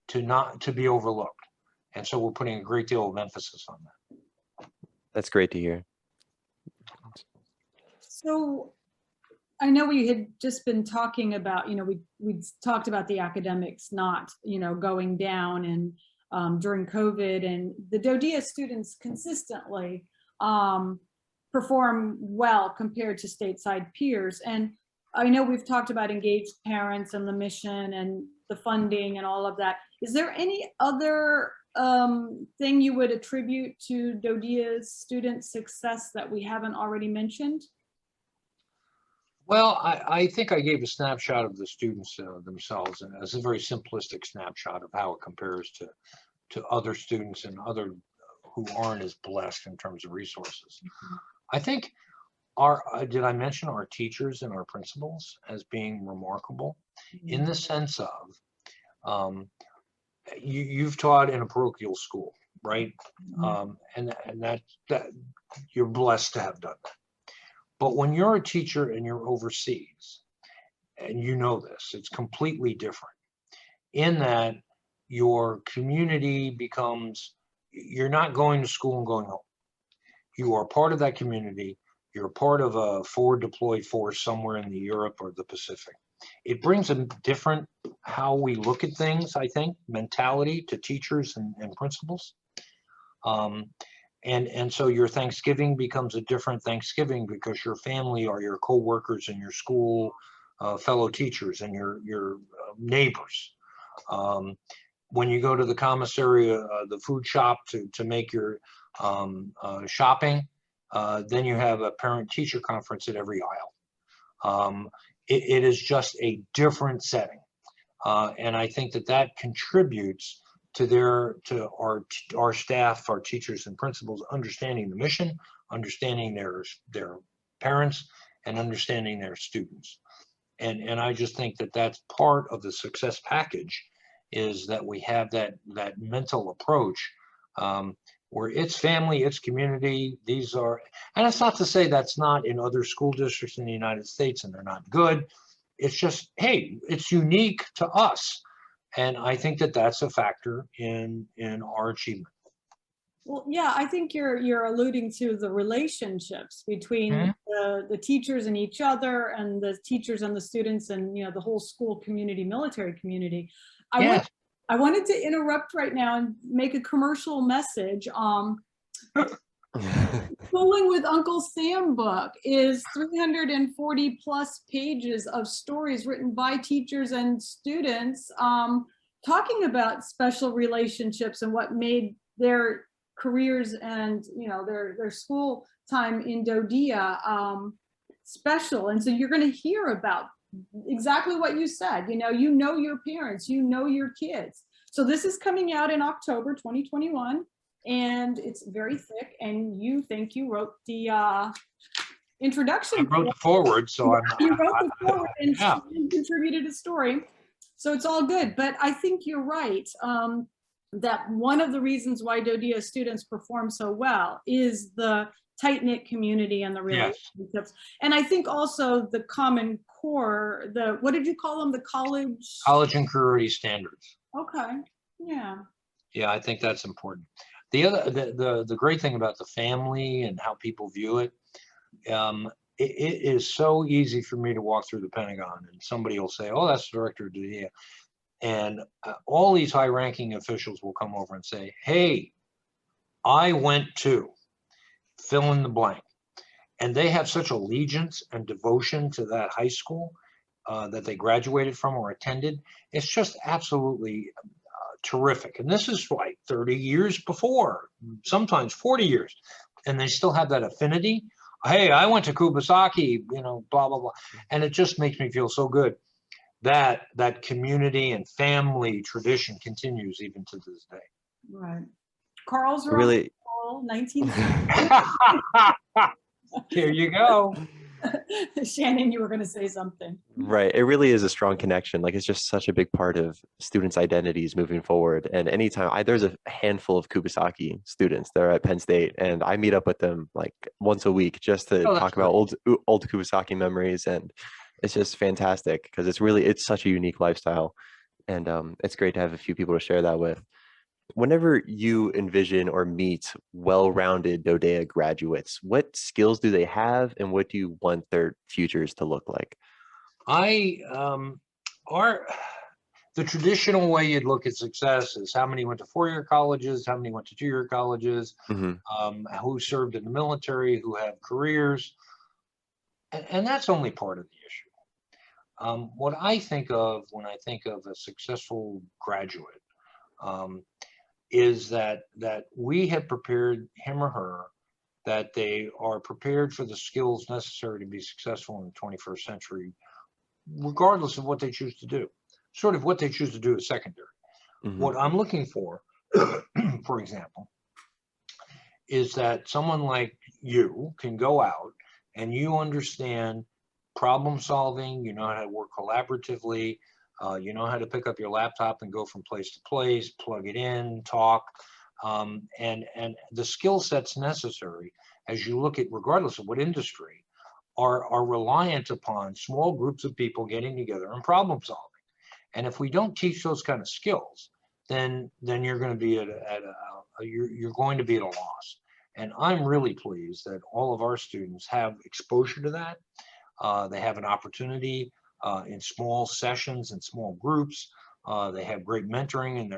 Speaker 8: to be overlooked, and so we're putting a great deal of emphasis on that.
Speaker 7: That's great to hear.
Speaker 6: So I know we had just been talking about, we talked about the academics not, going down and during COVID, and the DODEA students consistently perform well compared to stateside peers. And I know we've talked about engaged parents and the mission and the funding and all of that. Is there any other thing you would attribute to DODEA's student success that we haven't already mentioned?
Speaker 8: Well, I think I gave a snapshot of the students themselves, and as a very simplistic snapshot of how it compares to other students and other who aren't as blessed in terms of resources. I think did I mention our teachers and our principals as being remarkable in the sense of, you've taught in a parochial school, right? And that you're blessed to have done that. But when you're a teacher and you're overseas, and you know this, it's completely different in that your community becomes, you're not going to school and going home. You are part of that community. You're part of a forward deployed force somewhere in the Europe or the Pacific. It brings a different how we look at things, I think, mentality to teachers and principals. And so your Thanksgiving becomes a different Thanksgiving because your family are your co-workers and your school fellow teachers and your neighbors. When you go to the commissary, the food shop to make your shopping, then you have a parent-teacher conference at every aisle. It is just a different setting. And I think that contributes to our staff, our teachers and principals understanding the mission, understanding their parents, and understanding their students. And I just think that's part of the success package, is that we have that mental approach where it's family, it's community. These are, and it's not to say that's not in other school districts in the United States and they're not good. It's just, hey, it's unique to us. And I think that's a factor in our achievement.
Speaker 6: Well, yeah, I think you're alluding to the relationships between the teachers and each other, and the teachers and the students, and the whole school community, military community. I wanted to interrupt right now and make a commercial message. Schooling with Uncle Sam book is 340 plus pages of stories written by teachers and students talking about special relationships and what made their careers and their school time in DODEA special. And so you're going to hear about exactly what you said. You know your parents, you know your kids. So this is coming out in October 2021, and it's very thick. And you think you wrote the introduction.
Speaker 8: I wrote the forward, so
Speaker 6: You wrote the forward and
Speaker 8: yeah.
Speaker 6: contributed a story. So it's all good. But I think you're right. That one of the reasons why DODEA students perform so well is the tight-knit community and the relationships. Yes. And I think also the Common Core, what did you call them? The college
Speaker 8: and career standards.
Speaker 6: Okay. Yeah.
Speaker 8: Yeah, I think that's important. The great thing about the family and how people view it, it is so easy for me to walk through the Pentagon and somebody will say, oh, that's the Director of DODEA. And all these high-ranking officials will come over and say, hey, I went to fill in the blank. And they have such allegiance and devotion to that high school that they graduated from or attended. It's just absolutely terrific. And this is like 30 years before, sometimes 40 years. And they still have that affinity. Hey, I went to Kubasaki, blah, blah, blah. And it just makes me feel so good that that community and family tradition continues even to this day.
Speaker 6: Right. Carl's
Speaker 7: really
Speaker 6: 1960.
Speaker 8: Here you go.
Speaker 6: Shannon, you were going to say something.
Speaker 7: Right. It really is a strong connection. Like, it's just such a big part of students' identities moving forward. And anytime there's a handful of Kubasaki students that are at Penn State, and I meet up with them like once a week just to talk about old Kubasaki memories. And it's just fantastic because it's such a unique lifestyle. And it's great to have a few people to share that with. Whenever you envision or meet well-rounded DODEA graduates, what skills do they have and what do you want their futures to look like?
Speaker 8: The traditional way you'd look at success is how many went to four-year colleges, how many went to two-year colleges, who served in the military, who have careers, and that's only part of the issue. What I think of when I think of a successful graduate is that we have prepared him or her, that they are prepared for the skills necessary to be successful in the 21st century, regardless of what they choose to do. Sort of what they choose to do is secondary. What I'm looking for example, is that someone like you can go out and you understand problem solving, you know how to work collaboratively, you know how to pick up your laptop and go from place to place, plug it in, talk, and the skill sets necessary as you look at, regardless of what industry, are reliant upon small groups of people getting together and problem solving. And if we don't teach those kind of skills, then you're going to be you're going to be at a loss. And I'm really pleased that all of our students have exposure to that. They have an opportunity in small sessions and small groups. They have great mentoring in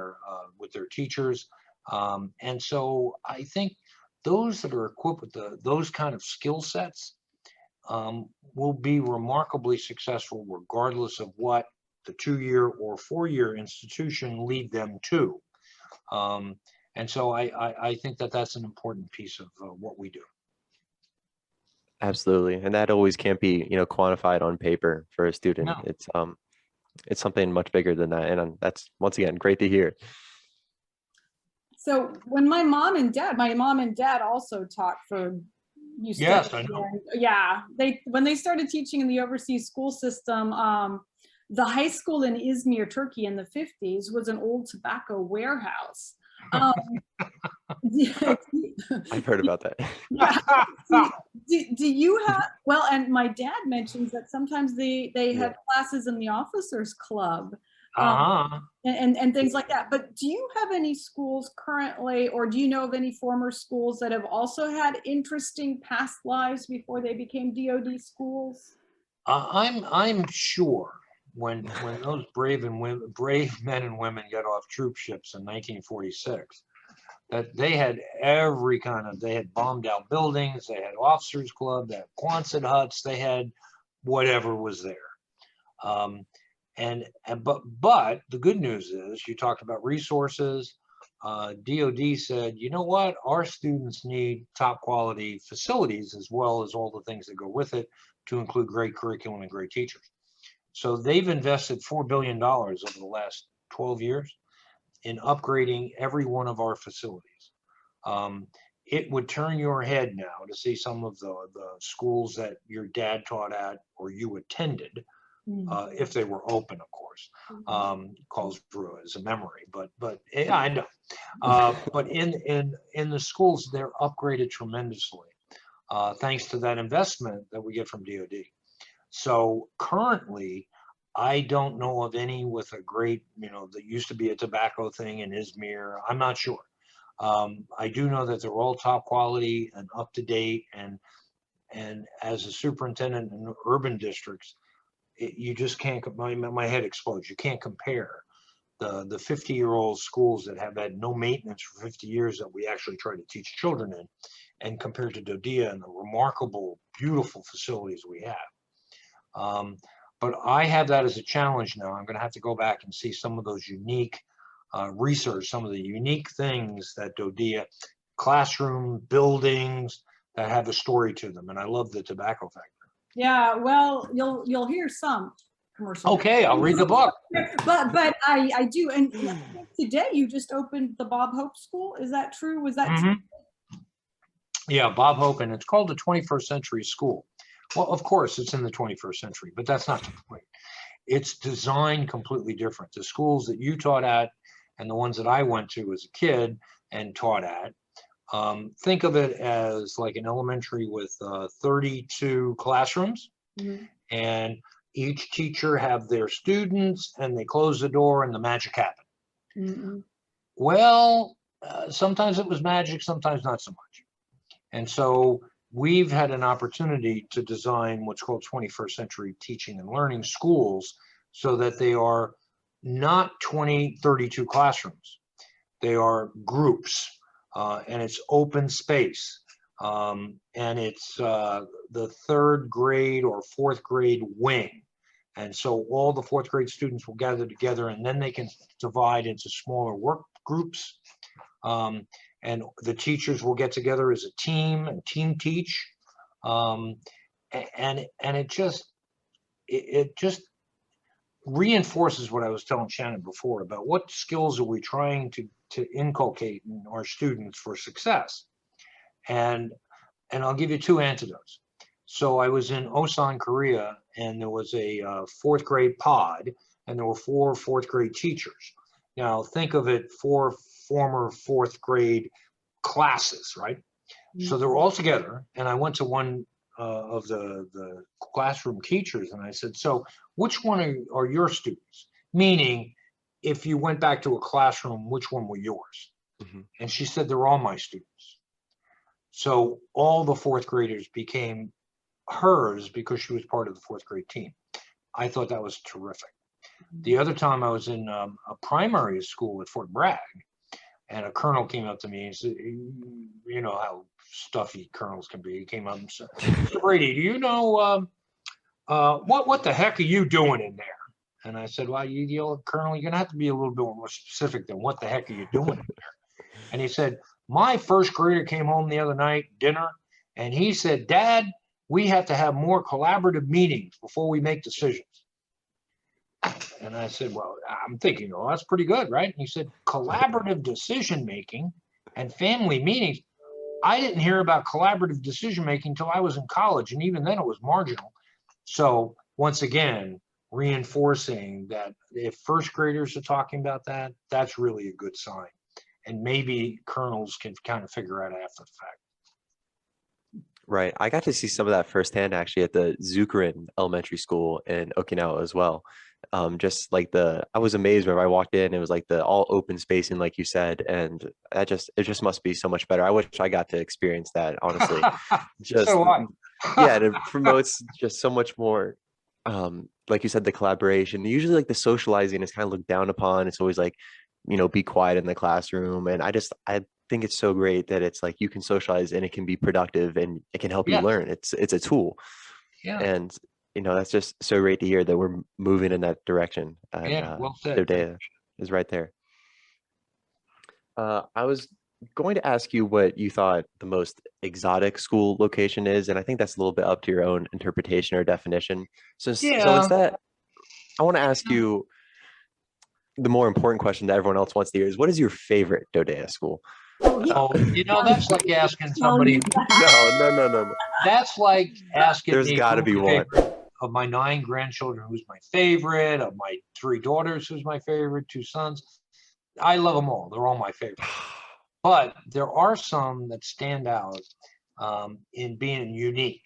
Speaker 8: with their teachers. And so I think those that are equipped with those kind of skill sets will be remarkably successful regardless of what the 2-year or 4-year institution lead them to. And so I think that that's an important piece of what we do.
Speaker 7: Absolutely. And that always can't be, quantified on paper for a student. No. It's something much bigger than that. And that's, once again, great to hear.
Speaker 6: So when my mom and dad also taught for
Speaker 8: Yes, I know.
Speaker 6: Yeah, when they started teaching in the overseas school system, the high school in Izmir, Turkey in the 50s was an old tobacco warehouse.
Speaker 7: I've heard about that.
Speaker 6: Do you have, well, and my dad mentions that sometimes they have classes in the officers club and things like that. But do you have any schools currently, or do you know of any former schools that have also had interesting past lives before they became DOD schools?
Speaker 8: I'm sure when those brave men and women got off troop ships in 1946, that they had they had bombed out buildings, they had officers club, they had Quonset huts, they had whatever was there. But the good news is, you talked about resources. DOD said, you know what, our students need top quality facilities as well as all the things that go with it, to include great curriculum and great teachers. So they've invested $4 billion over the last 12 years in upgrading every one of our facilities. It would turn your head now to see some of the schools that your dad taught at or you attended, if they were open, of course. Calls through as a memory, but yeah, I know. But in the schools, they're upgraded tremendously, thanks to that investment that we get from DOD. So currently, I don't know of any with a great, there used to be a tobacco thing in Izmir. I'm not sure. I do know that they're all top quality and up to date. And as a superintendent in urban districts, you just can't, my head explodes. You can't compare the 50-year-old schools that have had no maintenance for 50 years that we actually try to teach children in, and compared to DODEA and the remarkable, beautiful facilities we have. But I have that as a challenge now. I'm going to have to go back and see some of those unique research, some of the unique things that DODEA, classroom buildings that have a story to them. And I love the tobacco factory.
Speaker 6: Yeah, well, you'll hear some commercial.
Speaker 8: Okay, I'll read the book.
Speaker 6: But I do. And today you just opened the Bob Hope School. Is that true? Was that true?
Speaker 8: Yeah, Bob Hope, and it's called the 21st Century School. Well, of course, it's in the 21st century, but that's not the point. It's designed completely different. The schools that you taught at and the ones that I went to as a kid and taught at, think of it as like an elementary with 32 classrooms, and each teacher have their students, and they close the door and the magic happened. Well, sometimes it was magic, sometimes not so much. And so we've had an opportunity to design what's called 21st century teaching and learning schools so that they are not 32 classrooms. They are groups, and it's open space. And it's the third grade or fourth grade wing. And so all the fourth grade students will gather together, and then they can divide into smaller work groups. And the teachers will get together as a team and team teach. And it just reinforces what I was telling Shannon before about what skills are we trying to inculcate in our students for success. And I'll give you two antidotes. So I was in Osan, Korea, and there was a fourth grade pod, and there were 4 fourth grade teachers. Now think of it, 4 former fourth grade classes, right? So they were all together, and I went to one of the classroom teachers, and I said, so which one are your students? Meaning, if you went back to a classroom, which one were yours? And she said, they're all my students. So all the fourth graders became hers because she was part of the fourth grade team. I thought that was terrific. The other time I was in a primary school at Fort Bragg, and a colonel came up to me and said, you know how stuffy colonels can be. He came up and said, Mr. Brady, do you know what the heck are you doing in there? And I said, well, Colonel, you're gonna have to be a little bit more specific than what the heck are you doing in there? And he said, my first grader came home the other night, dinner, and he said, Dad, we have to have more collaborative meetings before we make decisions. And I said, well, I'm thinking, oh, that's pretty good, right? And he said, collaborative decision-making and family meetings. I didn't hear about collaborative decision-making until I was in college, and even then it was marginal. So once again, reinforcing that if first graders are talking about that, that's really a good sign. And maybe colonels can kind of figure out after the fact.
Speaker 7: Right. I got to see some of that firsthand actually at the Zukerin Elementary School in Okinawa as well. Just like I was amazed when I walked in, it was like the all open spacing, like you said, and it just must be so much better. I wish I got to experience that, honestly. Just
Speaker 8: So what?
Speaker 7: yeah, and it promotes just so much more, like you said, the collaboration. Usually like the socializing is kind of looked down upon. It's always like, be quiet in the classroom. And I think it's so great that it's like you can socialize and it can be productive and it can help you learn. It's a tool. Yeah. And that's just so great to hear that we're moving in that direction. And,
Speaker 8: yeah, well said.
Speaker 7: DODEA is right there. I was going to ask you what you thought the most exotic school location is, and I think that's a little bit up to your own interpretation or definition. So is that I want to ask you the more important question that everyone else wants to hear is, what is your favorite DODEA school?
Speaker 8: Oh, you know, that's like asking somebody,
Speaker 7: No.
Speaker 8: that's like asking
Speaker 7: There's
Speaker 8: me
Speaker 7: got to
Speaker 8: who
Speaker 7: be
Speaker 8: my
Speaker 7: one.
Speaker 8: favorite of my 9 grandchildren, who's my favorite, of my 3 daughters, who's my favorite, 2 sons. I love them all. They're all my favorite. But there are some that stand out in being unique.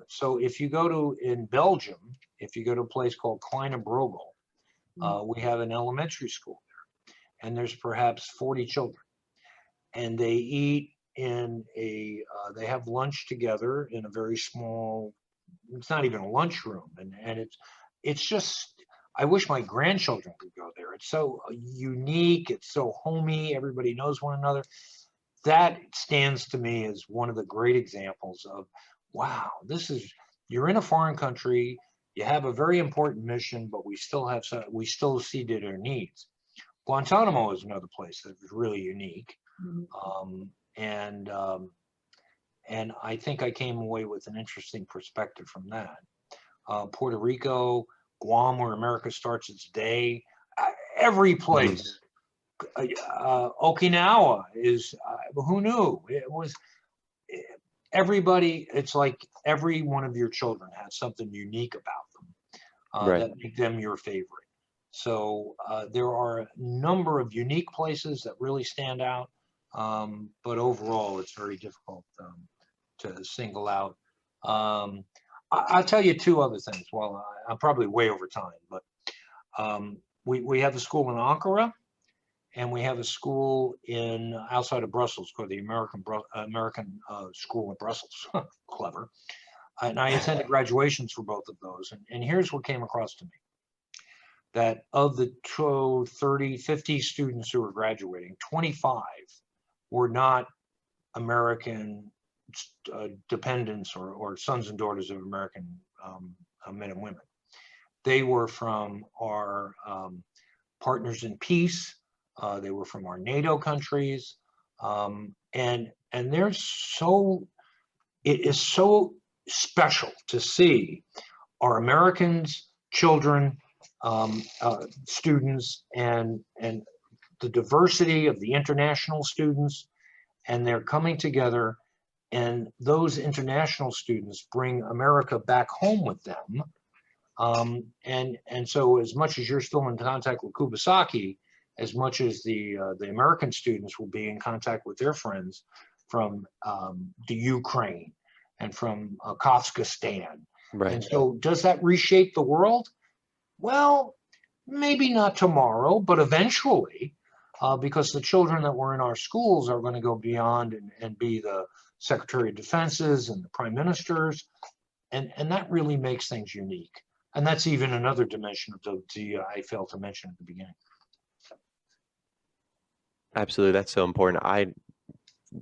Speaker 8: So if you go to, in Belgium, if you go to a place called Kleine Brogel, we have an elementary school there, and there's perhaps 40 children. And they eat in a, they have lunch together in a very small, it's not even a lunchroom. And it's just, I wish my grandchildren could go there. It's so unique. It's so homey. Everybody knows one another. That stands to me as one of the great examples of, wow, this is, you're in a foreign country, you have a very important mission, but we still have some, we still see to their needs. Guantanamo is another place that is really unique. And I think I came away with an interesting perspective from that. Puerto Rico, Guam, where America starts its day, every place. Okinawa is, who knew? It was, everybody, it's like every one of your children has something unique about them
Speaker 7: Right.
Speaker 8: that make them your favorite. So there are a number of unique places that really stand out, but overall it's very difficult to single out. I'll tell you 2 other things. Well, I'm probably way over time, but we have a school in Ankara, and we have a school in outside of Brussels called the American School in Brussels. Clever. And I attended graduations for both of those. And here's what came across to me. That of the 30, 50 students who were graduating, 25 were not American dependents or sons and daughters of American men and women. They were from our partners in peace. They were from our NATO countries. And they're so, it is so special to see our Americans, children, students, and the diversity of the international students, and they're coming together, and those international students bring America back home with them. And so as much as you're still in contact with Kubasaki, as much as the American students will be in contact with their friends from the Ukraine and from Kazakhstan.
Speaker 7: Right.
Speaker 8: And so does that reshape the world? Well, maybe not tomorrow, but eventually, because the children that were in our schools are going to go beyond and be the Secretary of Defenses and the Prime Ministers. And that really makes things unique. And that's even another dimension of DODEA I failed to mention at the beginning.
Speaker 7: Absolutely. That's so important. I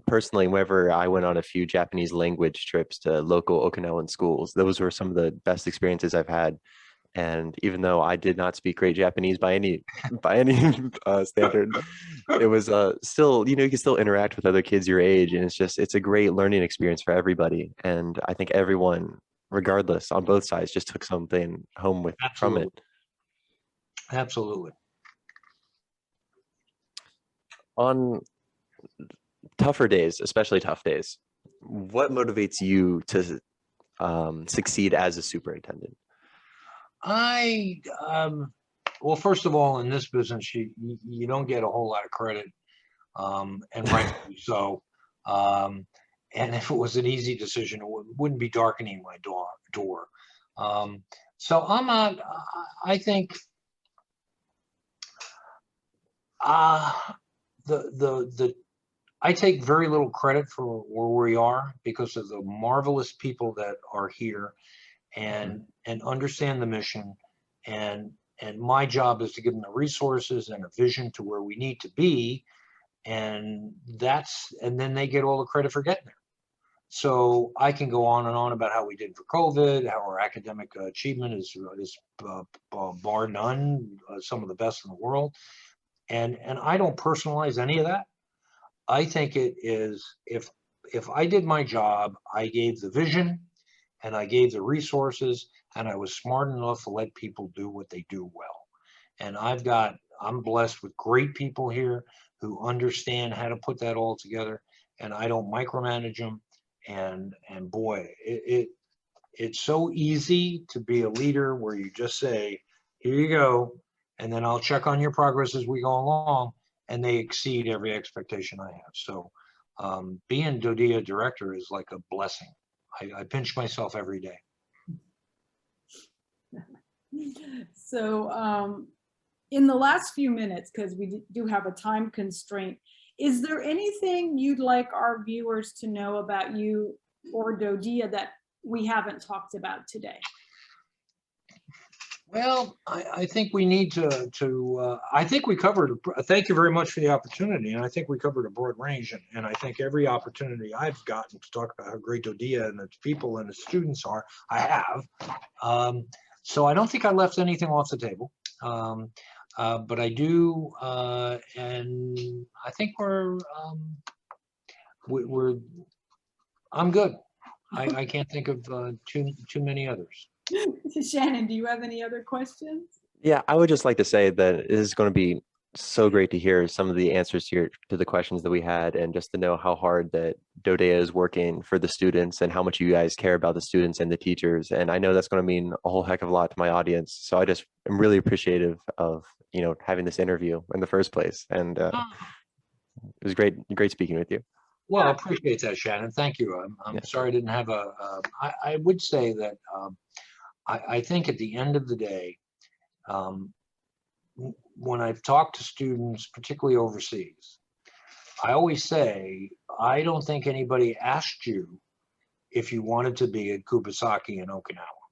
Speaker 7: personally, whenever I went on a few Japanese language trips to local Okinawan schools, those were some of the best experiences I've had. And even though I did not speak great Japanese by any standard, it was still, you know, you can still interact with other kids your age, and it's a great learning experience for everybody. And I think everyone, regardless, on both sides, just took something home from it.
Speaker 8: Absolutely.
Speaker 7: On tougher days, especially tough days, what motivates you to succeed as a superintendent?
Speaker 8: Well, first of all, in this business, you don't get a whole lot of credit, and rightfully so. And if it was an easy decision, it wouldn't be darkening my door. So I'm not, I think I take very little credit for where we are because of the marvelous people that are here and understand the mission, and my job is to give them the resources and a vision to where we need to be, and then they get all the credit for getting there. So I can go on and on about how we did for COVID, how our academic achievement is bar none, some of the best in the world, and I don't personalize any of that. I think it is, if I did my job, I gave the vision and I gave the resources, and I was smart enough to let people do what they do well. And I'm blessed with great people here who understand how to put that all together, and I don't micromanage them. And boy, it's so easy to be a leader where you just say, here you go, and then I'll check on your progress as we go along, and they exceed every expectation I have. So being DODEA director is like a blessing. I pinch myself every day.
Speaker 6: So in the last few minutes, because we do have a time constraint, is there anything you'd like our viewers to know about you or DODEA that we haven't talked about today?
Speaker 8: Well, I think we need to I think we covered, thank you very much for the opportunity. And I think we covered a broad range. And I think every opportunity I've gotten to talk about how great DODEA and its people and its students are, I have. So I don't think I left anything off the table. But I do, and I think I'm good. I can't think of too many others.
Speaker 6: Shannon, do you have any other questions?
Speaker 7: Yeah, I would just like to say that it is going to be so great to hear some of the answers to the questions that we had, and just to know how hard that DODEA is working for the students and how much you guys care about the students and the teachers. And I know that's going to mean a whole heck of a lot to my audience. So I just am really appreciative of, you know, having this interview in the first place. And it was great speaking with you.
Speaker 8: Well, I appreciate that, Shannon. Thank you. I'm sorry I didn't have I would say that I think at the end of the day, when I've talked to students, particularly overseas, I always say, I don't think anybody asked you if you wanted to be at Kubasaki in Okinawa.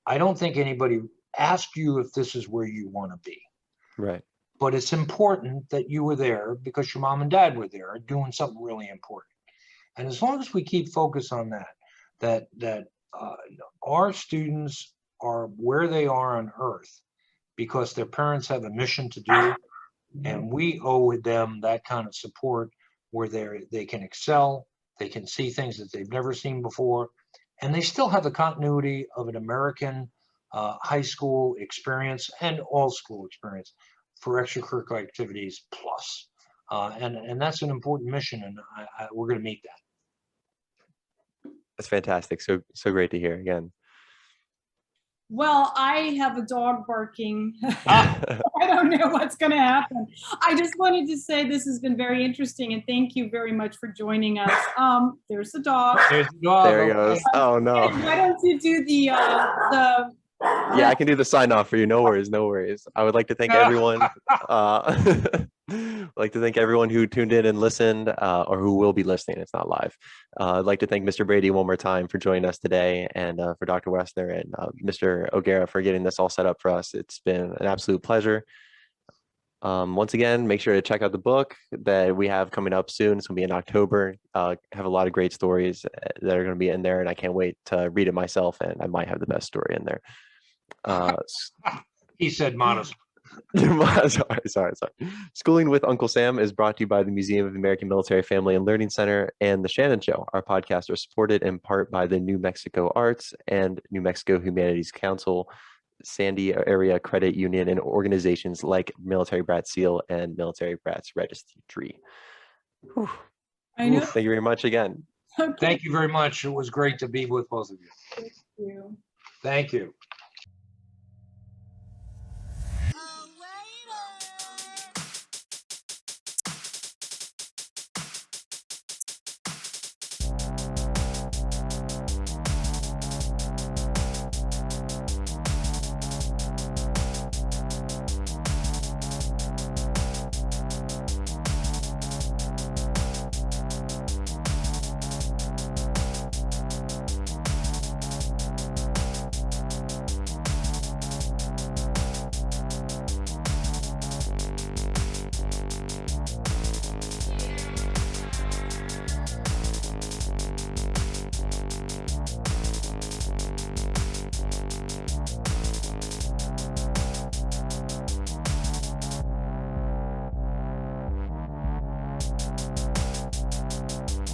Speaker 8: I don't think anybody asked you if this is where you want to be.
Speaker 7: Right.
Speaker 8: But it's important that you were there because your mom and dad were there doing something really important. And as long as we keep focus on that our students are where they are on earth because their parents have a mission to do, and we owe them that kind of support where they can excel, they can see things that they've never seen before, and they still have the continuity of an American high school experience and all school experience for extracurricular activities plus. And that's an important mission, and we're going to meet that.
Speaker 7: That's fantastic. So great to hear again.
Speaker 6: Well, I have a dog barking. I don't know what's going to happen. I just wanted to say this has been very interesting, and thank you very much for joining us. There's the dog.
Speaker 8: There's the dog.
Speaker 7: There he goes. Oh no.
Speaker 6: Why don't you do the
Speaker 7: Yeah, I can do the sign off for you. No worries, no worries. I would like to thank everyone. I'd like to thank everyone who tuned in and listened, or who will be listening. It's not live. I'd like to thank Mr. Brady one more time for joining us today, and for Dr. Woessner and Mr. O'Gara for getting this all set up for us. It's been an absolute pleasure. Once again, make sure to check out the book that we have coming up soon. It's going to be in October. Have a lot of great stories that are going to be in there, and I can't wait to read it myself, and I might have the best story in there.
Speaker 8: He said modest.
Speaker 7: sorry. Schooling with Uncle Sam is brought to you by the Museum of the American Military Family and Learning Center and The Shannon Show. Our podcasts are supported in part by the New Mexico Arts and New Mexico Humanities Council, Sandy Area Credit Union, and organizations like Military Brats Seal and Military Brats Registry.
Speaker 6: I know.
Speaker 7: Thank you very much again.
Speaker 6: Okay.
Speaker 8: Thank you very much. It was great to be with both of you.
Speaker 6: Thank you.
Speaker 8: Thank you.